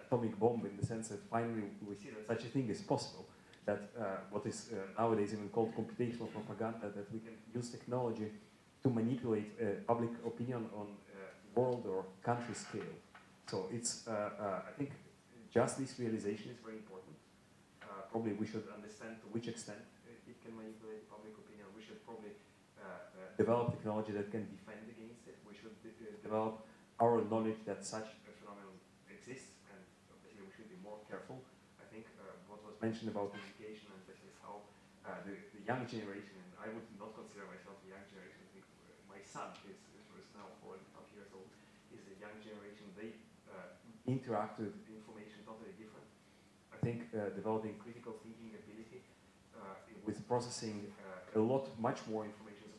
atomic bomb in the sense that finally we see that such a thing is possible, that what is nowadays even called computational propaganda, that we can use technology to manipulate public opinion on world or country scale. So it's, I think just this realization is very important. Probably we should understand to which extent it can manipulate public opinion. We should probably develop technology that can defend against it. We should develop our knowledge that such a phenomenon exists, and obviously we should be more careful. I think what was mentioned about education, and this is how the young generation, and I would not consider myself a young generation. I think my son is now 4.5 years old, is a young generation. They interact with information totally different. I think developing critical thinking ability with processing much more information,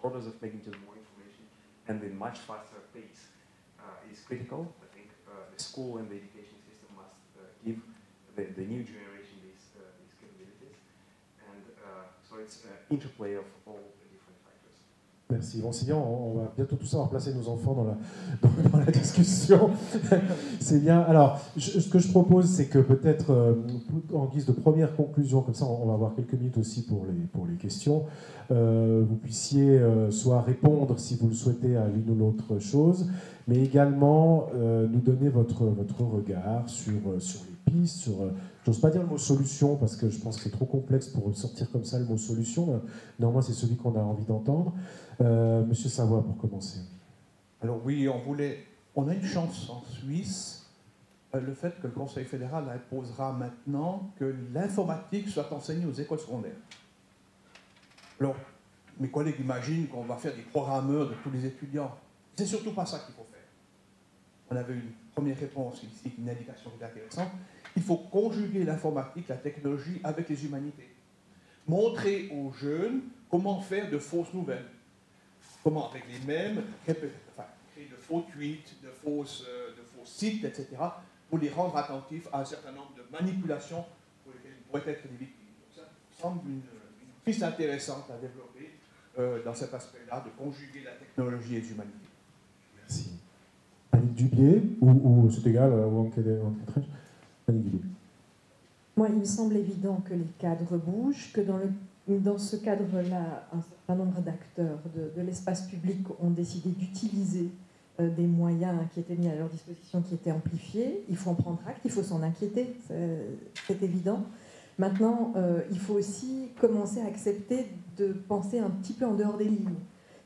orders of magnitude more information, and in much faster pace is critical. I think the school and the education system must give the new generation these capabilities, and so it's an interplay of all the different factors. Merci. Bon, Sylvian, on va bientôt tous avoir placé nos enfants dans la discussion. C'est bien. Alors, ce que je propose, c'est que peut-être, en guise de première conclusion, comme ça on va avoir quelques minutes aussi pour les questions, vous puissiez soit répondre, si vous le souhaitez, à l'une ou l'autre chose, mais également nous donner votre regard sur les pistes, j'ose pas dire le mot solution, parce que je pense que c'est trop complexe pour sortir comme ça le mot solution. Néanmoins, c'est celui qu'on a envie d'entendre. Monsieur Savoie, pour commencer. Alors oui, on a une chance en Suisse, le fait que le Conseil fédéral imposera maintenant que l'informatique soit enseignée aux écoles secondaires. Alors, mes collègues imaginent qu'on va faire des programmeurs de tous les étudiants. C'est surtout pas ça qu'il faut faire. On avait une première réponse ici, une indication qui est intéressante. Il faut conjuguer l'informatique, la technologie avec les humanités. Montrer aux jeunes comment faire de fausses nouvelles. Comment, avec les mêmes, créer de faux tweets, de faux sites, etc., pour les rendre attentifs à un certain nombre de manipulations pour lesquelles ils pourraient être des victimes. Donc ça me semble une piste intéressante à développer dans cet aspect-là, de conjuguer la technologie et les humanités. Merci. Annick Dubié, ou c'est égal, ou Annick Dubié. Moi, il me semble évident que les cadres bougent, que dans ce cadre-là, un certain nombre d'acteurs de l'espace public ont décidé d'utiliser des moyens qui étaient mis à leur disposition, qui étaient amplifiés. Il faut en prendre acte, il faut s'en inquiéter, c'est évident. Maintenant, il faut aussi commencer à accepter de penser un petit peu en dehors des lignes.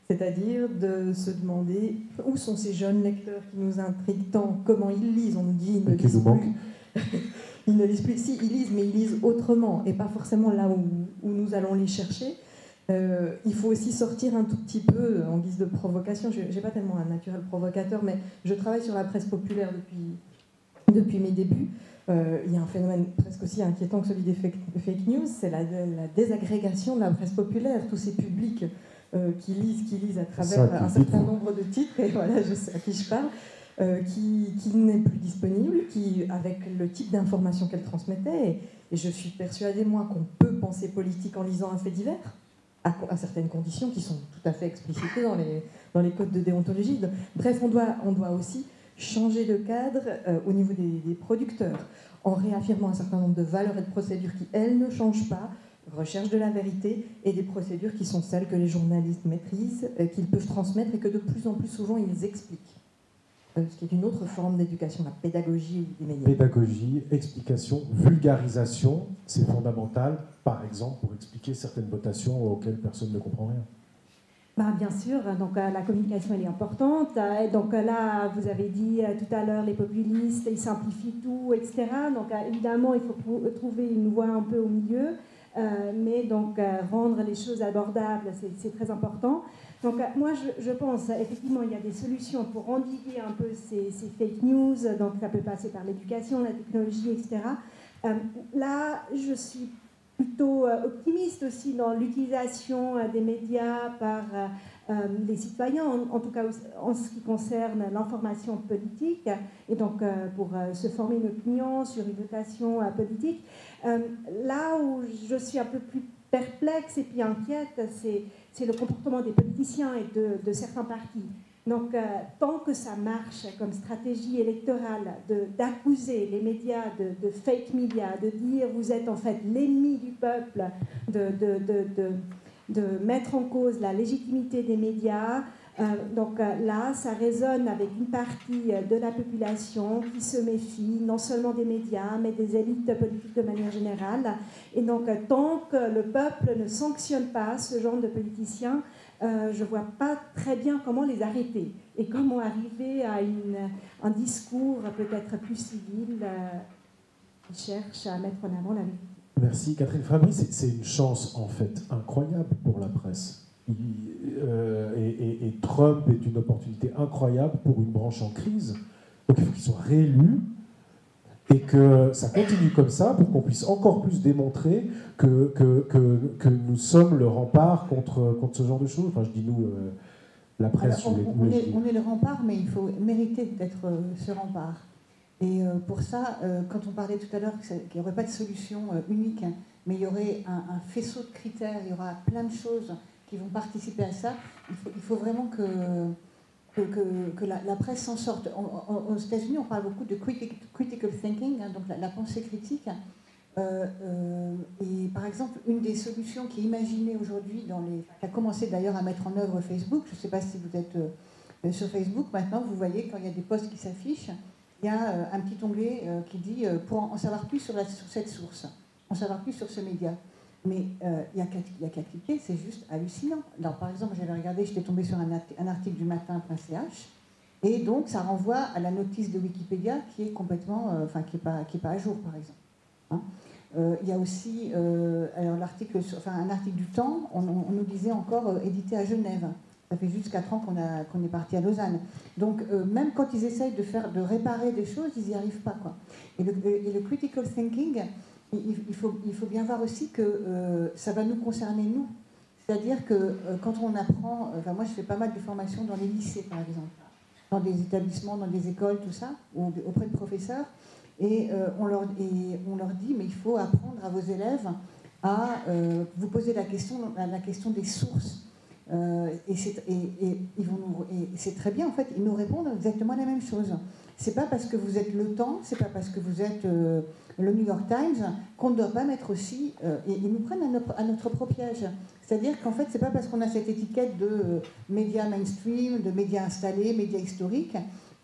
C'est-à-dire de se demander où sont ces jeunes lecteurs qui nous intriguent tant, comment ils lisent. On nous dit ils ne lisent plus. Ils ne lisent plus. Si, ils lisent, mais ils lisent autrement et pas forcément là où nous allons les chercher. Il faut aussi sortir un tout petit peu, en guise de provocation. Je n'ai pas tellement un naturel provocateur, mais je travaille sur la presse populaire depuis mes débuts. Il y a un phénomène presque aussi inquiétant que celui des fake news, c'est la désagrégation de la presse populaire. Tous ces publics qui lisent à travers un certain nombre de titres, et voilà, je sais à qui je parle, qui n'est plus disponible, qui, avec le type d'information qu'elle transmettait, et je suis persuadée, moi, qu'on peut penser politique en lisant un fait divers, à certaines conditions qui sont tout à fait explicitées dans les codes de déontologie. Bref, on doit aussi changer de cadre au niveau des producteurs, en réaffirmant un certain nombre de valeurs et de procédures qui, elles, ne changent pas, recherche de la vérité, et des procédures qui sont celles que les journalistes maîtrisent, qu'ils peuvent transmettre et que de plus en plus souvent ils expliquent. Ce qui est une autre forme d'éducation, la pédagogie des médias. Pédagogie, explication, vulgarisation, c'est fondamental, par exemple, pour expliquer certaines votations auxquelles personne ne comprend rien. Bah, bien sûr, donc la communication elle est importante. Donc là, vous avez dit tout à l'heure, les populistes, ils simplifient tout, etc. Donc évidemment, il faut trouver une voie un peu au milieu, mais donc rendre les choses abordables, c'est très important. Donc moi, je pense, effectivement, il y a des solutions pour endiguer un peu ces fake news. Donc ça peut passer par l'éducation, la technologie, etc. Là, je suis plutôt optimiste aussi dans l'utilisation des médias par les citoyens, en tout cas en ce qui concerne l'information politique, et donc pour se former une opinion sur une votation politique. Là où je suis un peu plus perplexe et puis inquiète, c'est le comportement des politiciens et de certains partis. Donc, tant que ça marche comme stratégie électorale d'accuser les médias de fake media, de dire vous êtes en fait l'ennemi du peuple, de mettre en cause la légitimité des médias, donc là, ça résonne avec une partie de la population qui se méfie non seulement des médias, mais des élites politiques de manière générale. Et donc, tant que le peuple ne sanctionne pas ce genre de politiciens, je ne vois pas très bien comment les arrêter et comment arriver à un discours peut-être plus civil qui cherche à mettre en avant la vérité. Merci Catherine Fabrice, c'est une chance en fait incroyable pour la presse. Et Trump est une opportunité incroyable pour une branche en crise. Donc il faut qu'il soit réélu et que ça continue comme ça pour qu'on puisse encore plus démontrer que nous sommes le rempart contre ce genre de choses. Enfin, je dis nous, la presse. Alors, on est le rempart, mais il faut mériter d'être ce rempart. Et pour ça, quand on parlait tout à l'heure qu'il n'y aurait pas de solution unique, hein, mais il y aurait un faisceau de critères, il y aura plein de choses qui vont participer à ça, il faut vraiment que la presse s'en sorte. Aux États-Unis, on parle beaucoup de critical thinking, hein, donc la pensée critique. Et par exemple, une des solutions qui est imaginée aujourd'hui, qui a commencé d'ailleurs à mettre en œuvre Facebook, je ne sais pas si vous êtes sur Facebook maintenant, vous voyez quand il y a des posts qui s'affichent, il y a un petit onglet qui dit pour en savoir plus sur cette source, en savoir plus sur ce média. Mais il n'y a qu'à cliquer, c'est juste hallucinant. Alors, par exemple, j'avais regardé, j'étais tombée sur un article du matin.ch, et donc ça renvoie à la notice de Wikipédia qui est complètement, qui est pas à jour, par exemple. Hein. Il y a aussi alors un article du Temps, on nous disait encore édité à Genève. Ça fait juste 4 ans qu'on est parti à Lausanne. Donc, même quand ils essayent de réparer des choses, ils n'y arrivent pas, quoi. Et le critical thinking, il faut bien voir aussi que ça va nous concerner, nous. C'est-à-dire que quand on apprend... Enfin, moi, je fais pas mal de formations dans les lycées, par exemple, dans des établissements, dans des écoles, tout ça, ou auprès de professeurs. Et on leur dit, mais il faut apprendre à vos élèves à vous poser la question des sources. Et c'est très bien, en fait, ils nous répondent exactement la même chose. C'est pas parce que vous êtes Le Temps, c'est pas parce que vous êtes le New York Times qu'on ne doit pas mettre aussi... et ils nous prennent à notre propre piège. C'est-à-dire qu'en fait, c'est pas parce qu'on a cette étiquette de médias mainstream, de médias installés, médias historiques,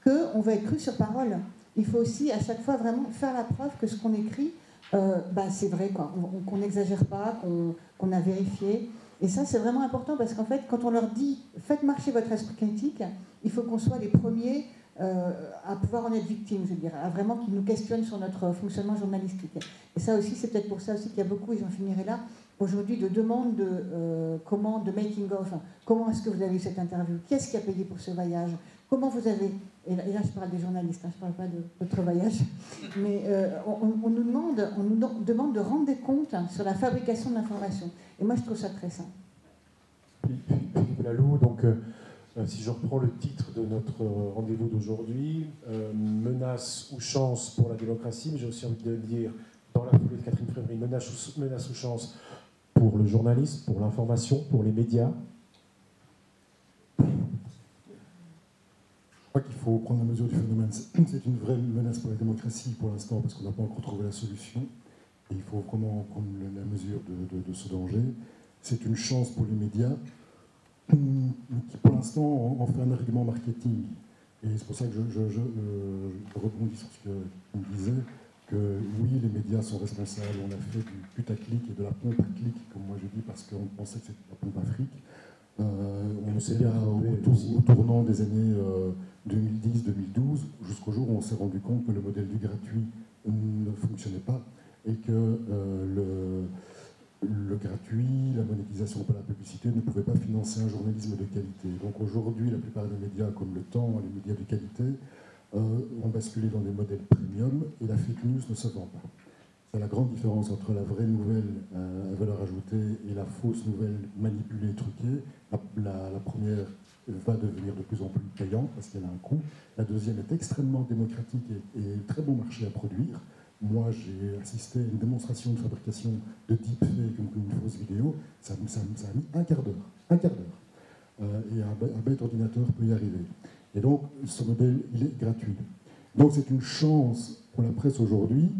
qu'on va être cru sur parole. Il faut aussi, à chaque fois, vraiment faire la preuve que ce qu'on écrit, c'est vrai, quoi. Qu'on n'exagère pas, qu'on a vérifié. Et ça, c'est vraiment important parce qu'en fait, quand on leur dit « faites marcher votre esprit critique », il faut qu'on soit les premiers à pouvoir en être victimes, je dirais, à vraiment qu'ils nous questionnent sur notre fonctionnement journalistique. Et ça aussi, c'est peut-être pour ça aussi qu'il y a beaucoup, et j'en finirai là, aujourd'hui, de demandes de making-of. Comment est-ce que vous avez eu cette interview? Qui est-ce qui a payé pour ce voyage? Comment vous avez... Et là, je parle des journalistes, je ne parle pas de votre voyage. Mais on nous demande de rendre des comptes sur la fabrication de l'information. Et moi, je trouve ça très simple. Philippe Laloux, donc, si je reprends le titre de notre rendez-vous d'aujourd'hui, menace ou chance pour la démocratie, mais j'ai aussi envie de dire, dans la foulée de Catherine Frévry, menace ou chance pour le journalisme, pour l'information, pour les médias. Je crois qu'il faut prendre la mesure du phénomène. C'est une vraie menace pour la démocratie pour l'instant, parce qu'on n'a pas encore trouvé la solution. Et il faut vraiment prendre la mesure de ce danger. C'est une chance pour les médias, qui pour l'instant en fait un argument marketing. Et c'est pour ça que je rebondis sur ce qu'on disait, que oui, les médias sont responsables. On a fait du putaclic et de la pompe à clic, comme moi je dis, parce qu'on pensait que c'était la pompe à fric. On était là au tournant des années 2010-2012, jusqu'au jour où on s'est rendu compte que le modèle du gratuit ne fonctionnait pas et que le gratuit, la monétisation par la publicité ne pouvait pas financer un journalisme de qualité. Donc aujourd'hui, la plupart des médias, comme Le Temps, les médias de qualité, ont basculé dans des modèles premium et la fake news ne se vend pas. C'est la grande différence entre la vraie nouvelle à valeur ajoutée et la fausse nouvelle manipulée, truquée. La première va devenir de plus en plus payante parce qu'elle a un coût. La deuxième est extrêmement démocratique et très bon marché à produire. Moi, j'ai assisté à une démonstration de fabrication de deepfake, comme une fausse vidéo. Ça a mis un quart d'heure. Et un bête ordinateur peut y arriver. Et donc, ce modèle, il est gratuit. Donc, c'est une chance pour la presse aujourd'hui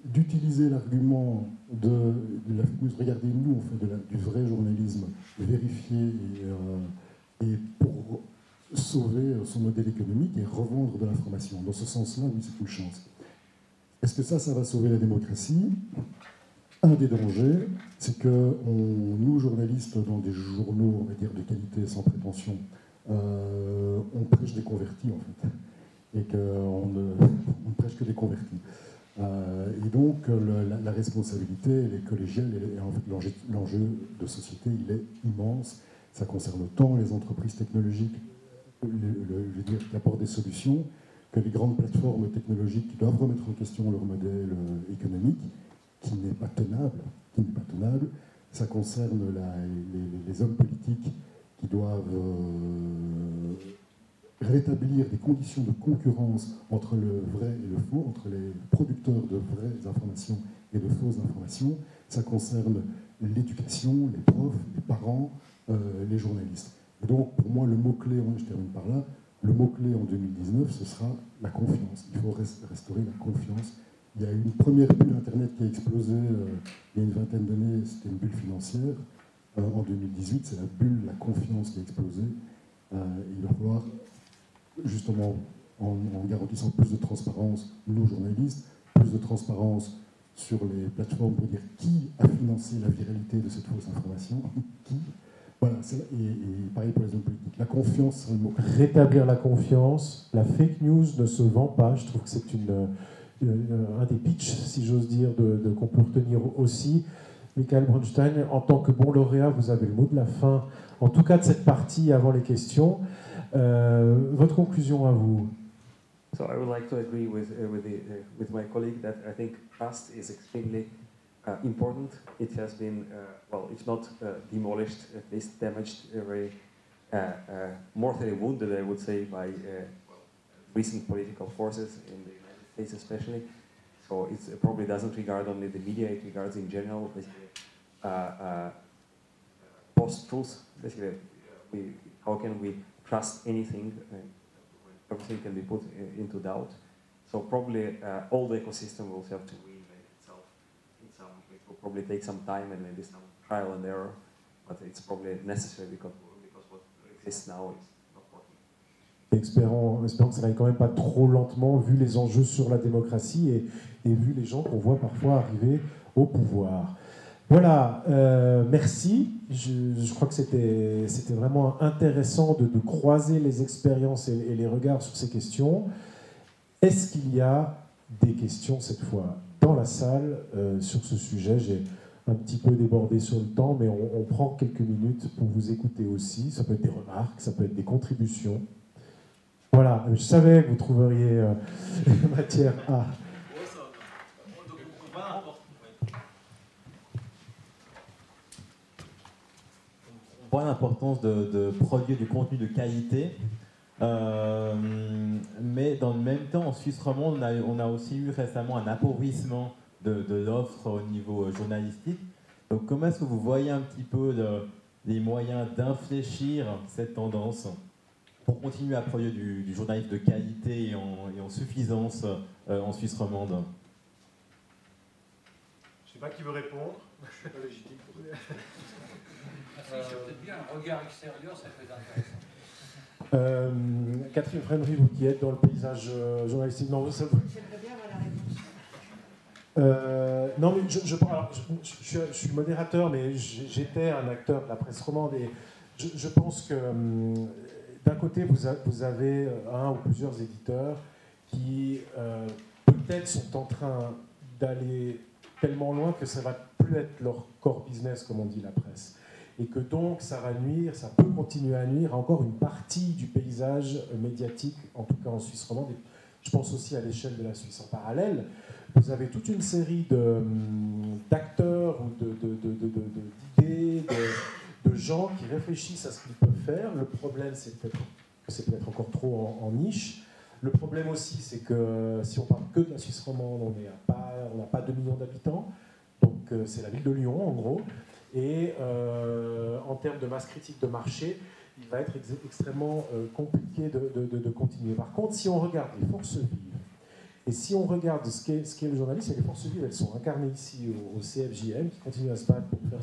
d'utiliser l'argument de la fake news. Regardez, nous, on fait du vrai journalisme vérifié et pour sauver son modèle économique et revendre de l'information. Dans ce sens-là, oui, c'est une chance. Est-ce que ça va sauver la démocratie? Un des dangers, c'est que nous, journalistes, dans des journaux, on va dire, de qualité sans prétention, on prêche des convertis, en fait. Et qu'on ne prêche que des convertis. Et donc, la responsabilité, elle est collégiale, et en fait, l'enjeu de société, il est immense. Ça concerne tant les entreprises technologiques, je veux dire, qui apportent des solutions, que les grandes plateformes technologiques qui doivent remettre en question leur modèle économique, qui n'est pas tenable. Ça concerne les hommes politiques qui doivent rétablir des conditions de concurrence entre le vrai et le faux, entre les producteurs de vraies informations et de fausses informations. Ça concerne l'éducation, les profs, les parents, les journalistes. Et donc, pour moi, le mot-clé, je termine par là, le mot-clé en 2019, ce sera la confiance. Il faut restaurer la confiance. Il y a eu une première bulle Internet qui a explosé il y a une vingtaine d'années, c'était une bulle financière. En 2018, c'est la bulle, la confiance qui a explosé. Il va falloir, justement, en garantissant plus de transparence, nos journalistes, plus de transparence sur les plateformes pour dire qui a financé la viralité de cette fausse information, qui. Voilà, et pareil pour les hommes politiques. La confiance, c'est le mot. Rétablir la confiance. La fake news ne se vend pas. Je trouve que c'est un des pitchs, si j'ose dire, qu'on peut retenir aussi. Michael Bronstein, en tant que bon lauréat, vous avez le mot de la fin, en tout cas de cette partie avant les questions. Votre conclusion à vous? So I would like to agree with my colleague that I think trust is extremely important. It has been, well, if not demolished, at least damaged, very mortally wounded, I would say, by recent political forces in the United States especially. So it probably doesn't regard only the media, it regards in general, basically, post-truth. Basically, how can we trust anything? Everything can be put into doubt. So probably all the ecosystem will have to reinvent itself. It will probably take some time and maybe some trial and error, but it's probably necessary because what exists now is not working. Espérons que ça n'aille quand même pas trop lentement, vu les enjeux sur la démocratie et vu les gens qu'on voit parfois arriver au pouvoir. Voilà, merci. Je crois que c'était vraiment intéressant de croiser les expériences et les regards sur ces questions. Est-ce qu'il y a des questions cette fois dans la salle sur ce sujet? J'ai un petit peu débordé sur le temps, mais on prend quelques minutes pour vous écouter aussi. Ça peut être des remarques, ça peut être des contributions. Voilà, je savais que vous trouveriez matière à... On voit l'importance de produire du contenu de qualité, mais dans le même temps, en Suisse romande, on a aussi eu récemment un appauvrissement de l'offre au niveau journalistique. Donc comment est-ce que vous voyez un petit peu les moyens d'infléchir cette tendance pour continuer à produire du journalisme de qualité et en suffisance en Suisse romande? Je ne sais pas qui veut répondre, je ne suis pas légitime pour c'est peut-être bien un regard extérieur, ça peut être intéressant. Catherine Frenry, vous qui êtes dans le paysage journalistique, non, vous savez. J'aimerais bien avoir la réponse. Non, mais je suis modérateur, mais j'étais un acteur de la presse romande et je pense que d'un côté, vous avez un ou plusieurs éditeurs qui peut-être sont en train d'aller tellement loin que ça ne va plus être leur core business, comme on dit, la presse. Et que donc ça va nuire, ça peut continuer à nuire à encore une partie du paysage médiatique, en tout cas en Suisse romande. Et je pense aussi à l'échelle de la Suisse. En parallèle, vous avez toute une série d'acteurs ou d'idées, de gens qui réfléchissent à ce qu'ils peuvent faire. Le problème, c'est peut-être encore trop en niche. Le problème aussi, c'est que si on parle que de la Suisse romande, on n'a pas 2 millions d'habitants. Donc c'est la ville de Lyon, en gros. Et en termes de masse critique de marché, il va être extrêmement compliqué de continuer. Par contre, si on regarde les forces vives, et si on regarde ce qu'est le journalisme, les forces vives, elles sont incarnées ici au CFJM, qui continue à se battre pour faire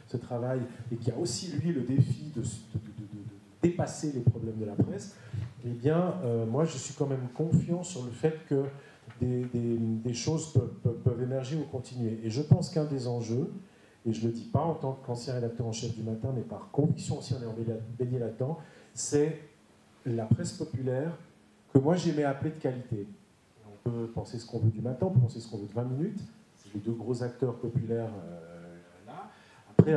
ce travail, et qui a aussi, lui, le défi de dépasser les problèmes de la presse, eh bien, moi, je suis quand même confiant sur le fait que des choses peuvent émerger ou continuer. Et je pense qu'un des enjeux, et je ne le dis pas en tant qu'ancien rédacteur en chef du Matin, mais par conviction aussi, on est baigné là-dedans, c'est la presse populaire que moi j'aimais appeler de qualité. On peut penser ce qu'on veut du Matin, on peut penser ce qu'on veut de 20 minutes, c'est les deux gros acteurs populaires là. Après,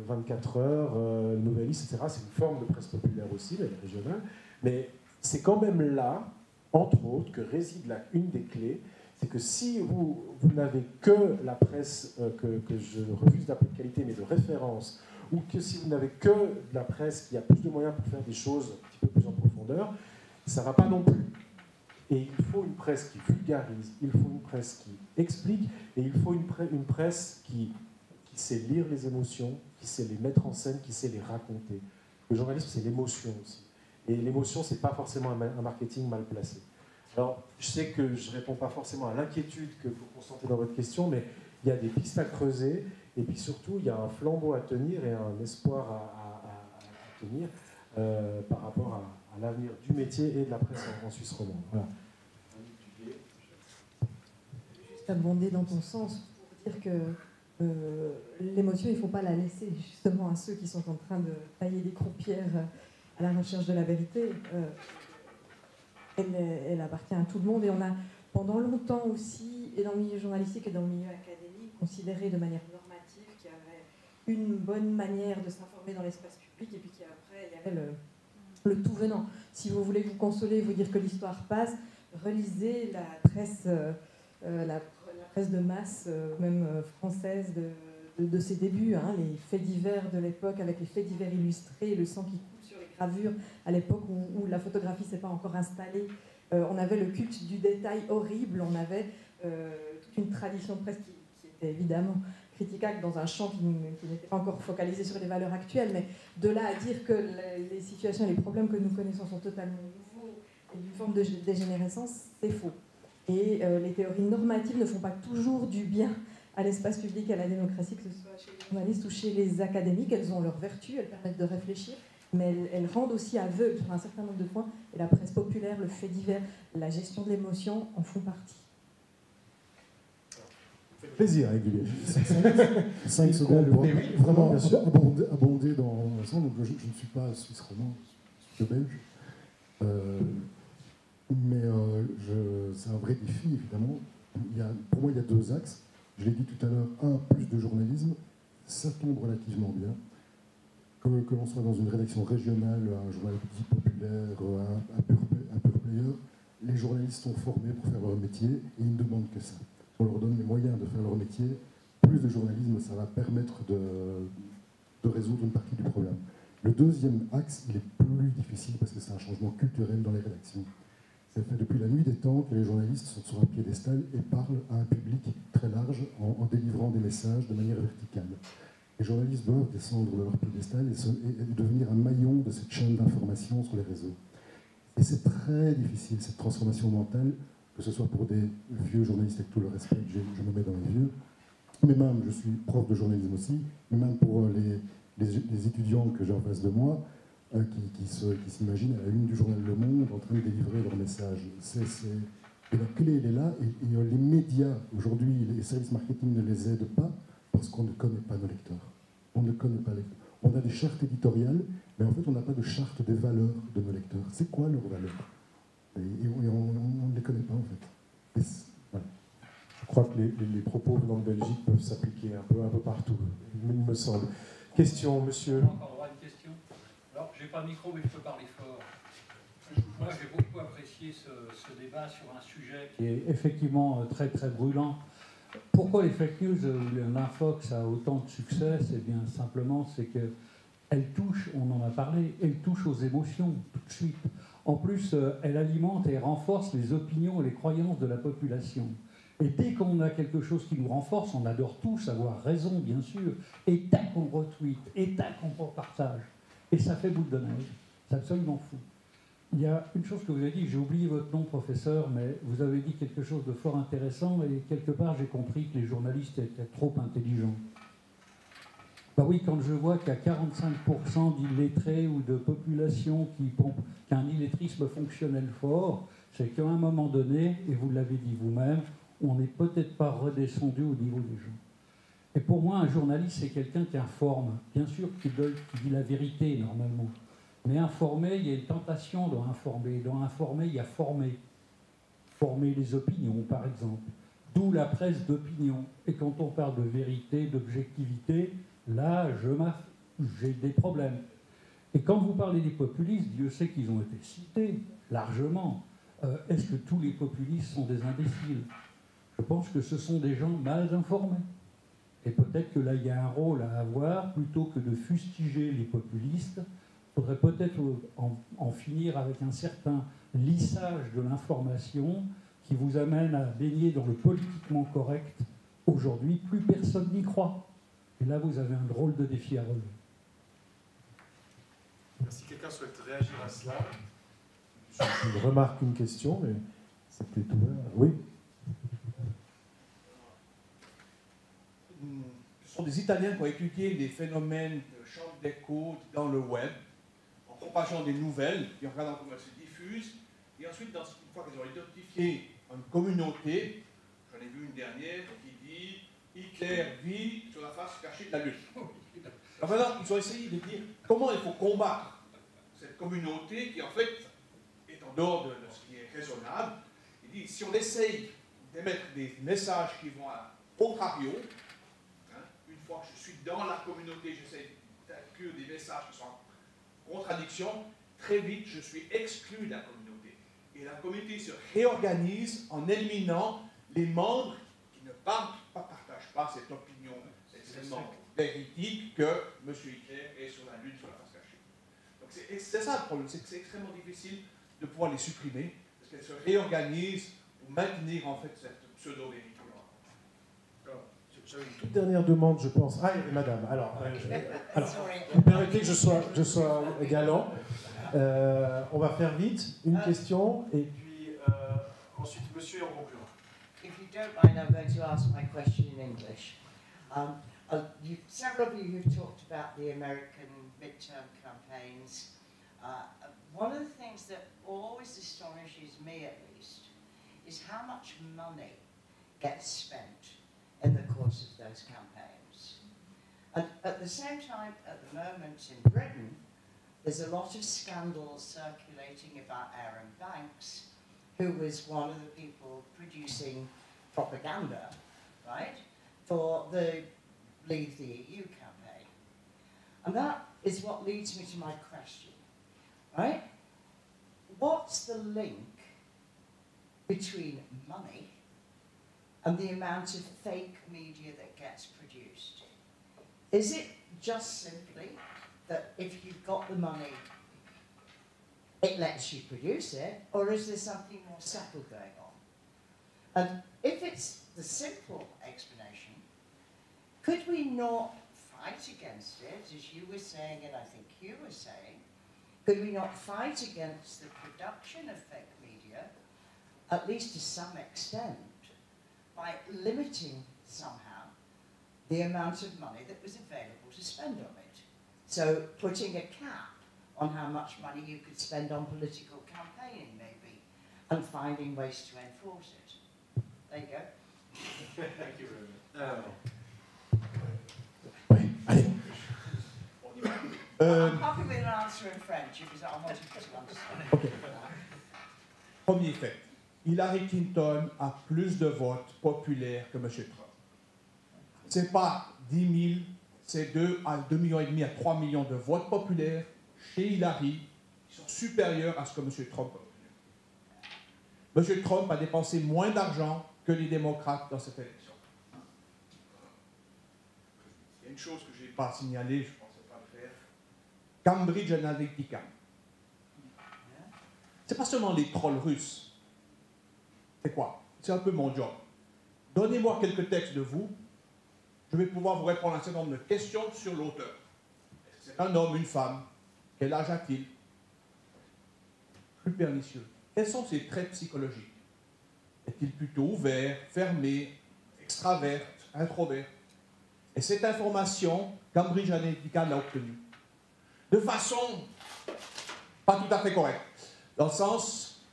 24 heures, Nouvelliste, etc., c'est une forme de presse populaire aussi, elle est régionale, mais c'est quand même là, entre autres, que réside une des clés. C'est que si vous n'avez que la presse que je refuse d'appeler de qualité, mais de référence, ou que si vous n'avez que de la presse qui a plus de moyens pour faire des choses un petit peu plus en profondeur, ça ne va pas non plus. Et il faut une presse qui vulgarise, il faut une presse qui explique, et il faut une presse qui sait lire les émotions, qui sait les mettre en scène, qui sait les raconter. Le journalisme, c'est l'émotion aussi. Et l'émotion, ce n'est pas forcément un marketing mal placé. Alors, je sais que je ne réponds pas forcément à l'inquiétude que vous ressentez dans votre question, mais il y a des pistes à creuser, et puis surtout, il y a un flambeau à tenir et un espoir à tenir par rapport à l'avenir du métier et de la presse en Suisse romande. Voilà. Juste abonder dans ton sens, pour dire que l'émotion, il ne faut pas la laisser justement à ceux qui sont en train de tailler des croupières à la recherche de la vérité. Elle appartient à tout le monde et on a pendant longtemps aussi, et dans le milieu journalistique et dans le milieu académique, considéré de manière normative une bonne manière de s'informer dans l'espace public, et puis qu'après, il y avait le tout venant. Si vous voulez vous consoler, vous dire que l'histoire passe, relisez la presse de masse, même française, de ses débuts, hein, les faits divers de l'époque, avec les faits divers illustrés, le sang qui coule sur les gravures, à l'époque où la photographie ne s'est pas encore installée. On avait le culte du détail horrible, on avait toute une tradition de presse qui était évidemment critiquable dans un champ qui n'était pas encore focalisé sur les valeurs actuelles, mais de là à dire que les situations et les problèmes que nous connaissons sont totalement nouveaux et d'une forme de dégénérescence, c'est faux. Et les théories normatives ne font pas toujours du bien à l'espace public, à la démocratie, que ce soit chez les journalistes ou chez les académiques. Elles ont leurs vertus, elles permettent de réfléchir, mais elles rendent aussi aveugles sur un certain nombre de points. Et la presse populaire, le fait divers, la gestion de l'émotion en font partie. Plaisir, régulier. 5 secondes pour oui, vraiment bien sûr. abonder dans l'ensemble. Donc, je ne suis pas suisse romand, je suis belge. Mais c'est un vrai défi, évidemment. Pour moi, il y a deux axes. Je l'ai dit tout à l'heure, plus de journalisme, ça tombe relativement bien. Que l'on soit dans une rédaction régionale, un journal dit populaire, un pure player, les journalistes sont formés pour faire leur métier et ils ne demandent que ça. On leur donne les moyens de faire leur métier. Plus de journalisme, ça va permettre de résoudre une partie du problème. Le deuxième axe, il est plus difficile parce que c'est un changement culturel dans les rédactions. C'est fait depuis la nuit des temps que les journalistes sont sur un piédestal et parlent à un public très large en délivrant des messages de manière verticale. Les journalistes doivent descendre de leur piédestal et devenir un maillon de cette chaîne d'information sur les réseaux. Et c'est très difficile, cette transformation mentale, que ce soit pour des vieux journalistes, avec tout le respect que je me mets dans les vieux, mais même, je suis prof de journalisme aussi, mais même pour les étudiants que j'ai en face de moi, qui s'imaginent à la une du journal Le Monde en train de délivrer leur message. Et la clé, elle est là, et les médias, aujourd'hui, les services marketing ne les aident pas parce qu'on ne connaît pas nos lecteurs. On ne connaît pas les lecteurs. On a des chartes éditoriales, mais en fait, on n'a pas de charte des valeurs de nos lecteurs. C'est quoi leurs valeurs? Et on ne les connaît pas, en fait. Voilà. Je crois que les propos venant de Belgique peuvent s'appliquer un peu partout, il me semble. Question, monsieur. Encore une question. Alors, j'ai pas de micro, mais je peux parler fort. Moi, j'ai beaucoup apprécié ce débat sur un sujet qui est effectivement très très brûlant. Pourquoi les fake news ou l'infox a autant de succès? C'est bien simplement, c'est qu'elle touche, on en a parlé, elle touche aux émotions tout de suite. En plus, elle alimente et renforce les opinions et les croyances de la population. Et dès qu'on a quelque chose qui nous renforce, on adore tous avoir raison, bien sûr, et tac, on retweet, et tac, on repartage. Et ça fait boule de neige. C'est absolument fou. Il y a une chose que vous avez dit, j'ai oublié votre nom, professeur, mais vous avez dit quelque chose de fort intéressant, et quelque part, j'ai compris que les journalistes étaient trop intelligents. Bah oui, quand je vois qu'il y a 45% d'illettrés ou de population qui ont un illettrisme fonctionnel fort, c'est qu'à un moment donné, et vous l'avez dit vous-même, on n'est peut-être pas redescendu au niveau des gens. Et pour moi, un journaliste, c'est quelqu'un qui informe. Bien sûr, qui dit la vérité, normalement. Mais informer, il y a une tentation dans informer. Dans informer, il y a former. Former les opinions, par exemple. D'où la presse d'opinion. Et quand on parle de vérité, d'objectivité, là, j'ai des problèmes. Et quand vous parlez des populistes, Dieu sait qu'ils ont été cités largement. Est-ce que tous les populistes sont des imbéciles? Je pense que ce sont des gens mal informés. Et peut-être que là, il y a un rôle à avoir, plutôt que de fustiger les populistes. Il faudrait peut-être en finir avec un certain lissage de l'information qui vous amène à baigner dans le politiquement correct. Aujourd'hui, plus personne n'y croit. Et là, vous avez un drôle de défi à relever. Si quelqu'un souhaite réagir à cela, je remarque une question, mais c'est peut-être ouvert. Oui. Ce sont des Italiens qui ont étudié les phénomènes de champ d'écho dans le web, en propageant des nouvelles, et en regardant comment elles se diffusent, et ensuite, une fois qu'ils ont identifié une communauté, j'en ai vu une dernière qui dit Hitler vit sur la face cachée de la Lune. Alors maintenant, ils ont essayé de dire comment il faut combattre cette communauté qui, en fait, est en dehors de ce qui est raisonnable. Ils disent si on essaye d'émettre des messages qui vont à contrario, fois que je suis dans la communauté, j'essaie d'inclure des messages qui sont en contradiction, très vite je suis exclu de la communauté. Et la communauté se réorganise en éliminant les membres qui ne partagent pas cette opinion extrêmement véridique que M. Hitler est sur la lune sur la face cachée. Donc c'est ça le problème, c'est que c'est extrêmement difficile de pouvoir les supprimer, parce qu'elles se réorganisent pour maintenir en fait cette pseudo-vérité. J'avais une toute dernière demande, je pense. Ah, et madame, alors vous permettez que je sois galant. On va faire vite, une question, et puis ensuite, monsieur en concluant. If you don't mind, I'm going to ask my question in English. Several of you have talked about the American midterm campaigns. One of the things that always astonishes me, at least, is how much money gets spent in the course of those campaigns. And at the same time, at the moment in Britain, there's a lot of scandals circulating about Aaron Banks, who was one of the people producing propaganda, right, for the Leave the EU campaign. And that is what leads me to my question, right? What's the link between money and the amount of fake media that gets produced? Is it just simply that if you've got the money, it lets you produce it, or is there something more subtle going on? And if it's the simple explanation, could we not fight against it, as you were saying, and I think you were saying, could we not fight against the production of fake media, at least to some extent, by limiting somehow the amount of money that was available to spend on it? So putting a cap on how much money you could spend on political campaigning, maybe, and finding ways to enforce it. There you go. Thank you very much. I'm happy with an answer in French because I want you to understand. Okay. Premier fait, Hillary Clinton a plus de votes populaires que M. Trump. C'est pas 10 000, c'est 2,5 millions à 3 millions de votes populaires chez Hillary qui sont supérieurs à ce que M. Trump a obtenu. M. Trump a dépensé moins d'argent que les démocrates dans cette élection. Il y a une chose que je n'ai pas signalée, je ne pensais pas le faire. Cambridge Analytica. C'est pas seulement les trolls russes. C'est quoi? C'est un peu mon job. Donnez-moi quelques textes de vous, je vais pouvoir vous répondre à un certain nombre de questions sur l'auteur. Est-ce que c'est un homme, une femme? Quel âge a-t-il? Plus pernicieux. Quels sont ses traits psychologiques? Est-il plutôt ouvert, fermé, extravert, introvert? Et cette information, Cambridge Analytica l'a obtenue. De façon pas tout à fait correcte. Dans le sens,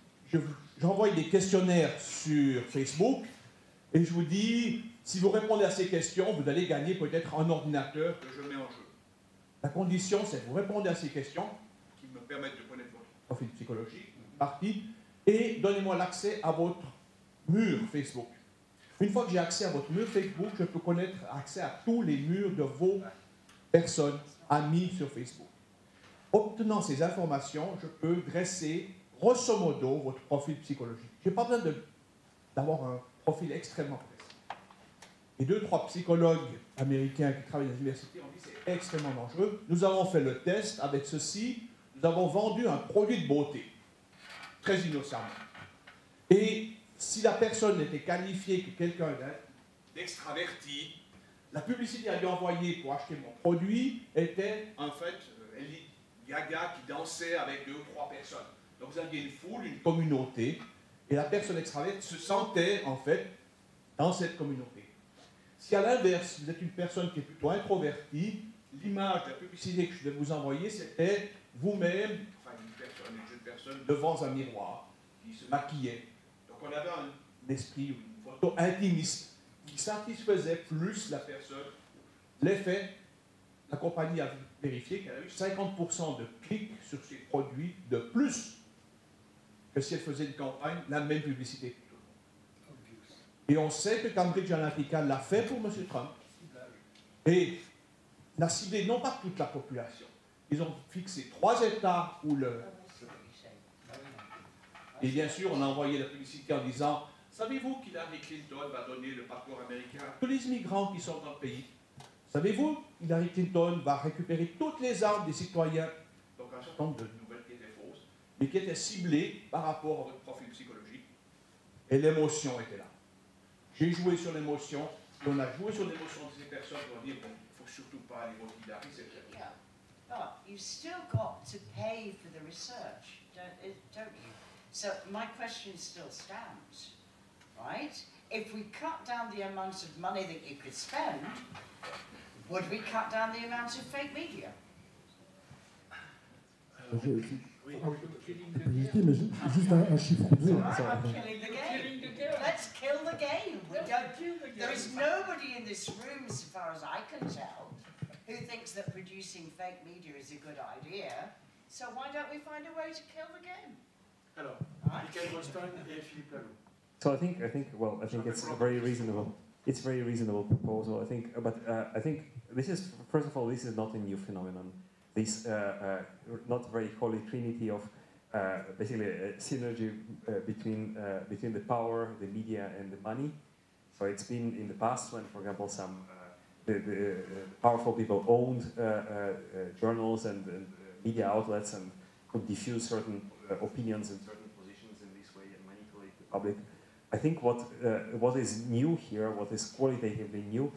j'envoie des questionnaires sur Facebook et je vous dis, si vous répondez à ces questions, vous allez gagner peut-être un ordinateur que je mets en jeu. La condition, c'est que vous répondez à ces questions qui me permettent de connaître votre profil psychologique, une partie, et donnez-moi l'accès à votre mur Facebook. Une fois que j'ai accès à votre mur Facebook, je peux connaître accès à tous les murs de vos personnes amies sur Facebook. Obtenant ces informations, je peux dresser grosso modo votre profil psychologique. Je n'ai pas besoin d'avoir un profil extrêmement précis. Et 2-3 psychologues américains qui travaillent dans les universités ont dit que c'est extrêmement dangereux. Nous avons fait le test avec ceci. Nous avons vendu un produit de beauté, très innocemment. Et si la personne était qualifiée que quelqu'un d'extraverti, la publicité à lui envoyer pour acheter mon produit était en fait Lady Gaga qui dansait avec 2 ou 3 personnes. Donc vous aviez une foule, une communauté, et la personne extravertie se sentait en fait dans cette communauté. Si à l'inverse, vous êtes une personne qui est plutôt introvertie, l'image de la publicité que je vais vous envoyer, c'était vous-même, enfin une jeune personne, devant un miroir, qui se maquillait. Donc on avait un esprit, une photo intimiste, qui satisfaisait plus la personne. L'effet, la compagnie a vérifié qu'elle a eu 50% de clics sur ses produits de plus que si elle faisait une campagne, la même publicité. Et on sait que Cambridge Analytica l'a fait pour M. Trump. Et n'a ciblé non pas toute la population. Ils ont fixé 3 États où le... Et bien sûr, on a envoyé la publicité en disant, savez-vous qu'Hillary Clinton va donner le passeport américain à tous les immigrants qui sont dans le pays? Savez-vous qu'Hillary Clinton va récupérer toutes les armes des citoyens? Donc un certain nombre de nouvelles qui étaient fausses, mais qui étaient ciblées par rapport à votre profil psychologique. Et l'émotion était là. J'ai joué sur l'émotion, et on a joué sur l'émotion de ces personnes qui vont dire, bon, il ne faut surtout pas aller voter Hillary, c'est très bien. But you've still got to pay for the research, don't you? So my question still stands, right? If we cut down the amount of money that you could spend, would we cut down the amount of fake media? Mais juste un chiffre ou deux. Killing the game. Let's kill the game. There is nobody in this room, as far as I can tell, who thinks that producing fake media is a good idea. So why don't we find a way to kill the game? Alors, Michael Boston et Philippe Lalou. So I think it's a very reasonable. It's a very reasonable proposal. I think this is, first of all, this is not a new phenomenon. This not very holy trinity of basically a synergy between the power, the media, and the money. So it's been in the past when, for example, some the powerful people owned journals and media outlets and could diffuse certain opinions and certain positions in this way and manipulate the public. I think what is new here, what is qualitatively new,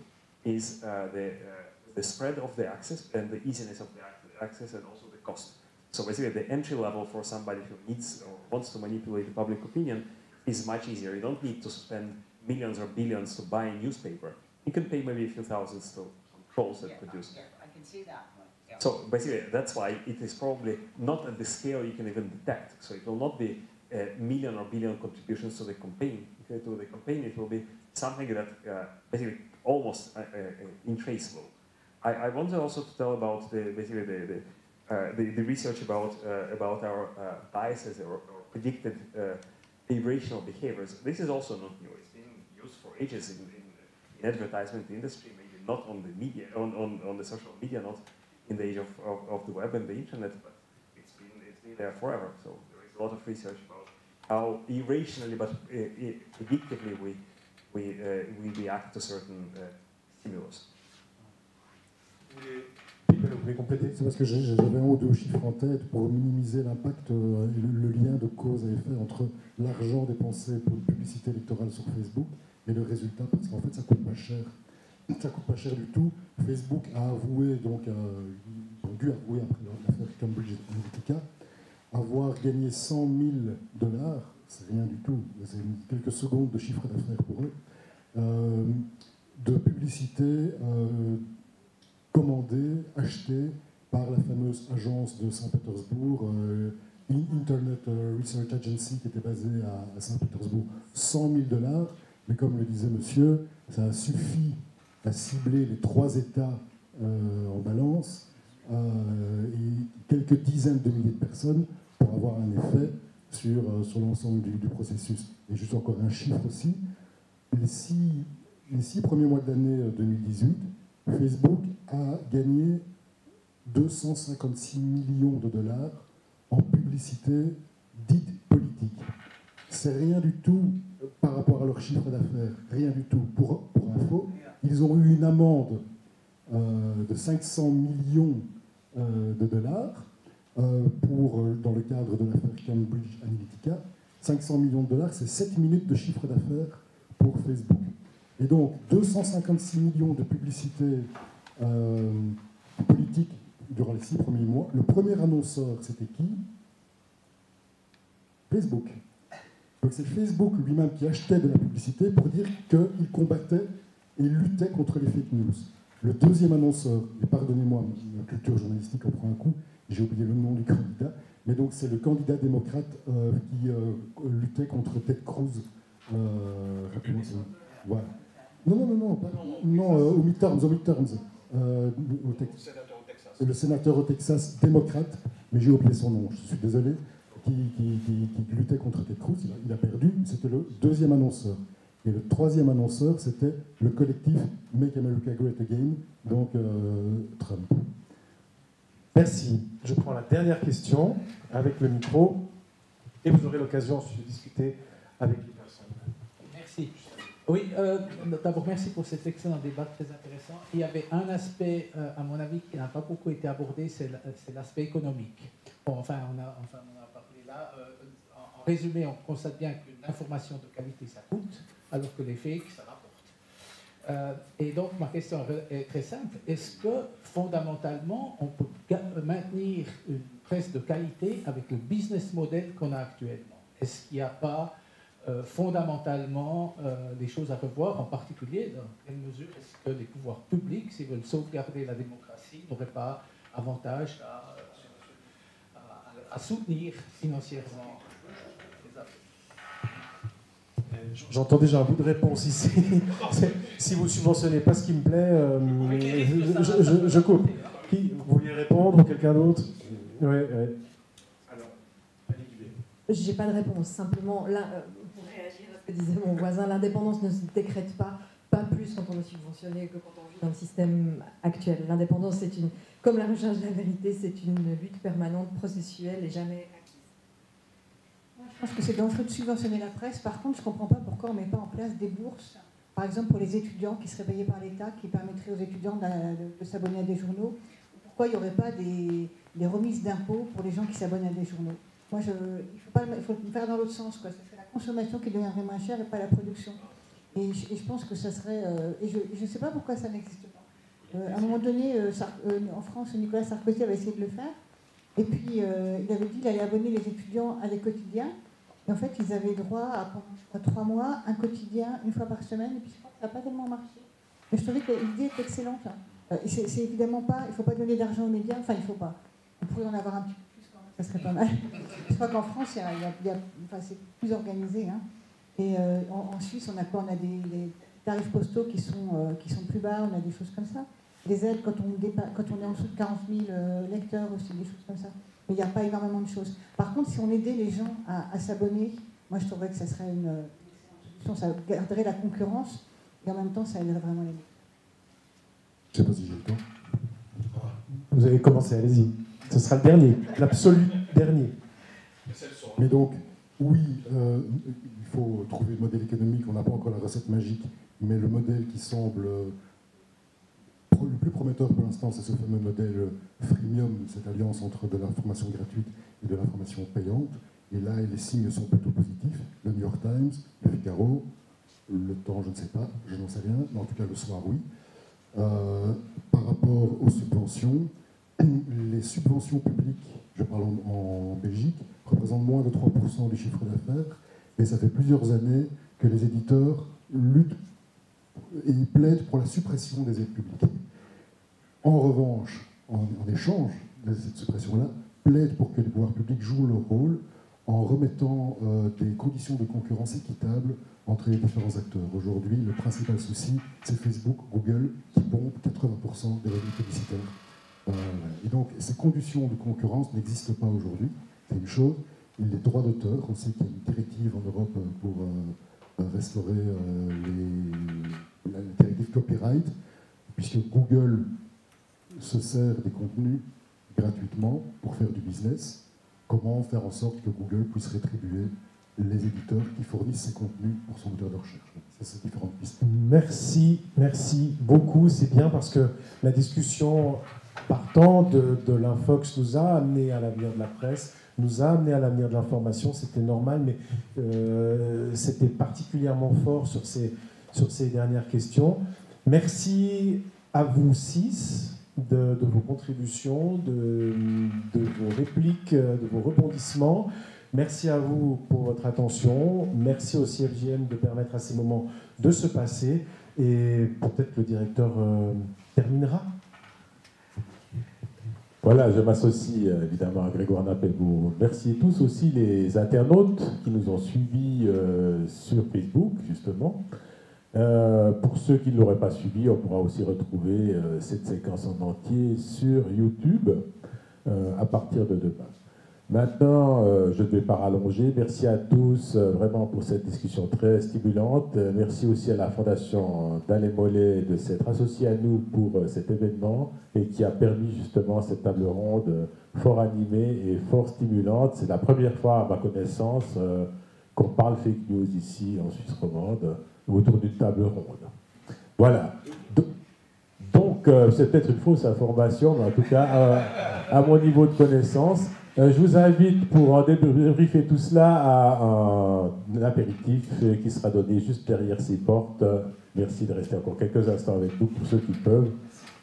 is the spread of the access and the easiness of the access and also the cost. So basically the entry level for somebody who needs or wants to manipulate the public opinion is much easier. You don't need to spend millions or billions to buy a newspaper. You can pay maybe a few thousands to some trolls that produce. Yeah, I can see that. Yeah. So basically, that's why it is probably not at the scale you can even detect. So it will not be a million or billion contributions to the campaign. To the campaign, it will be something that basically almost untraceable. I wanted also to tell about the research about our biases or predicted irrational behaviors. This is also not new. It's been used for ages in advertisement industry, maybe not on the media, on the social media, not in the age of the web and the internet, but it's been there forever. So there is a lot of research about how irrationally but predictively we react to certain stimulus. Vous pouvez compléter? C'est parce que j'avais un ou deux chiffres en tête pour minimiser l'impact et le lien de cause à effet entre l'argent dépensé pour une publicité électorale sur Facebook et le résultat, parce qu'en fait ça coûte pas cher. Ça coûte pas cher du tout. Facebook a avoué, donc ils ont dû avouer après l'affaire Cambridge Analytica, avoir gagné $100 000, c'est rien du tout, c'est quelques secondes de chiffre d'affaires pour eux, de publicité commandée, achetée par la fameuse agence de Saint-Pétersbourg, Internet Research Agency, qui était basée à Saint-Pétersbourg. $100 000, mais comme le disait monsieur, ça a suffi à cibler les 3 États en balance et quelques dizaines de milliers de personnes pour avoir un effet sur l'ensemble du processus. Et juste encore un chiffre aussi, les 6 premiers mois de l'année 2018, Facebook a gagné 256 millions $, en publicité dite politique. C'est rien du tout par rapport à leur chiffre d'affaires, rien du tout. Pour info, ils ont eu une amende de 500 millions $, dans le cadre de l'affaire Cambridge Analytica. 500 millions $, c'est 7 minutes de chiffre d'affaires pour Facebook. Et donc, 256 millions de publicités politiques durant les 6 premiers mois. Le premier annonceur, c'était qui? Facebook. Donc c'est Facebook lui-même qui achetait de la publicité pour dire qu'il combattait et luttait contre les fake news. Le deuxième annonceur, et pardonnez-moi, ma culture journalistique en prend un coup, j'ai oublié le nom du candidat, mais donc c'est le candidat démocrate qui luttait contre Ted Cruz. Rappelez-moi ça. Voilà. Non, aux midterms. Le sénateur au Texas démocrate, mais j'ai oublié son nom, je suis désolé, qui luttait contre Ted Cruz, il a perdu, c'était le deuxième annonceur. Et le troisième annonceur, c'était le collectif Make America Great Again, donc Trump. Merci. Je prends la dernière question avec le micro et vous aurez l'occasion ensuite de discuter avec les personnes. Merci. Oui, d'abord merci pour cet excellent débat très intéressant. Il y avait un aspect, à mon avis, qui n'a pas beaucoup été abordé, c'est l'aspect économique. Bon, on en a parlé là. En résumé, on constate bien qu'une information de qualité, ça coûte, alors que les fakes, ça rapporte. Et donc, ma question est très simple. Est-ce que, fondamentalement, on peut maintenir une presse de qualité avec le business model qu'on a actuellement? Est-ce qu'il n'y a pas fondamentalement des choses à revoir, en particulier dans quelle mesure est-ce que les pouvoirs publics, s'ils veulent sauvegarder la démocratie, n'auraient pas avantage à soutenir financièrement les affaires? J'entends déjà un bout de réponse ici. Si vous ne subventionnez pas ce qui me plaît, je coupe. Qui, vous vouliez répondre ou quelqu'un d'autre? Oui. Alors, j'ai pas de réponse. Simplement, là, pour réagir à ce que disait mon voisin, l'indépendance ne se décrète pas plus quand on est subventionné que quand on vit dans le système actuel. L'indépendance, c'est comme la recherche de la vérité, c'est une lutte permanente, processuelle et jamais acquise. Je pense que c'est dangereux de subventionner la presse. Par contre, je ne comprends pas pourquoi on ne met pas en place des bourses, par exemple pour les étudiants qui seraient payés par l'État, qui permettraient aux étudiants de s'abonner à des journaux. Pourquoi il n'y aurait pas des remises d'impôts pour les gens qui s'abonnent à des journaux? Moi, il faut le faire dans l'autre sens, quoi. C'est la consommation qui deviendrait moins chère et pas la production. Et je pense que ça serait... et je ne sais pas pourquoi ça n'existe pas. À un moment donné, en France, Nicolas Sarkozy avait essayé de le faire. Et puis, il avait dit qu'il allait abonner les étudiants à des quotidiens. Et en fait, ils avaient droit à, pendant 3 mois, un quotidien, une fois par semaine. Et puis, je crois que ça n'a pas tellement marché. Mais je trouvais que l'idée est excellente. C'est évidemment pas... Il ne faut pas donner d'argent aux médias. Enfin, il ne faut pas. On pourrait en avoir un petit peu plus quand même. Ça serait pas mal. Je crois qu'en France, c'est plus organisé. Hein. Et en Suisse, on a quoi? On a des tarifs postaux qui sont plus bas. On a des choses comme ça. Des aides quand on est en dessous de 40 000 lecteurs aussi, des choses comme ça. Mais il n'y a pas énormément de choses. Par contre, si on aidait les gens à s'abonner, moi je trouverais que ça serait une solution. Ça garderait la concurrence et en même temps, ça aiderait vraiment les gens. Je ne sais pas si j'ai le temps. Vous avez commencé, allez-y. Ce sera le dernier, l'absolu dernier. Mais donc, oui, il faut trouver le modèle économique. On n'a pas encore la recette magique, mais le modèle qui semble... le plus prometteur pour l'instant, c'est ce fameux modèle freemium, cette alliance entre de l'information gratuite et de l'information payante. Et là, les signes sont plutôt positifs. Le New York Times, le Figaro, le Temps, je ne sais pas, je n'en sais rien, mais en tout cas le soir, oui. Par rapport aux subventions, les subventions publiques, je parle en Belgique, représentent moins de 3% du chiffre d'affaires, et ça fait plusieurs années que les éditeurs luttent et plaident pour la suppression des aides publiques. En revanche, en échange de cette suppression-là, plaide pour que les pouvoirs publics jouent leur rôle en remettant des conditions de concurrence équitables entre les différents acteurs. Aujourd'hui, le principal souci, c'est Facebook, Google, qui pompent 80% des revenus publicitaires. Et donc, ces conditions de concurrence n'existent pas aujourd'hui, c'est une chose. Et les droits d'auteur, on sait qu'il y a une directive en Europe pour restaurer la directive copyright, puisque Google se sert des contenus gratuitement pour faire du business. Comment faire en sorte que Google puisse rétribuer les éditeurs qui fournissent ces contenus pour son moteur de recherche? C'est différentes pistes. Merci beaucoup. C'est bien parce que la discussion partant de l'Infox nous a amené à l'avenir de la presse, nous a amené à l'avenir de l'information. C'était normal, mais c'était particulièrement fort sur ces dernières questions. Merci à vous 6 de vos contributions, de vos répliques, de vos rebondissements. Merci à vous pour votre attention. Merci aussi FJM de permettre à ces moments de se passer. Et peut-être le directeur terminera. Voilà, je m'associe évidemment à Grégoire Nappel. Vous remerciez tous aussi les internautes qui nous ont suivis sur Facebook, justement. Pour ceux qui ne l'auraient pas suivi, on pourra aussi retrouver cette séquence en entier sur YouTube à partir de demain. Maintenant, je ne vais pas rallonger. Merci à tous vraiment pour cette discussion très stimulante. Merci aussi à la Fondation d'Alain Mollet de s'être associée à nous pour cet événement et qui a permis justement cette table ronde fort animée et fort stimulante. C'est la première fois, à ma connaissance, qu'on parle fake news ici en Suisse romande autour d'une table ronde. Voilà. Donc, c'est peut-être une fausse information, mais en tout cas, à mon niveau de connaissance, je vous invite pour débriefer tout cela à un apéritif qui sera donné juste derrière ces portes. Merci de rester encore quelques instants avec nous pour ceux qui peuvent.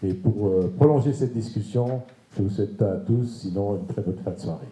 Et pour prolonger cette discussion, je vous souhaite à tous, sinon, une très bonne fin de soirée.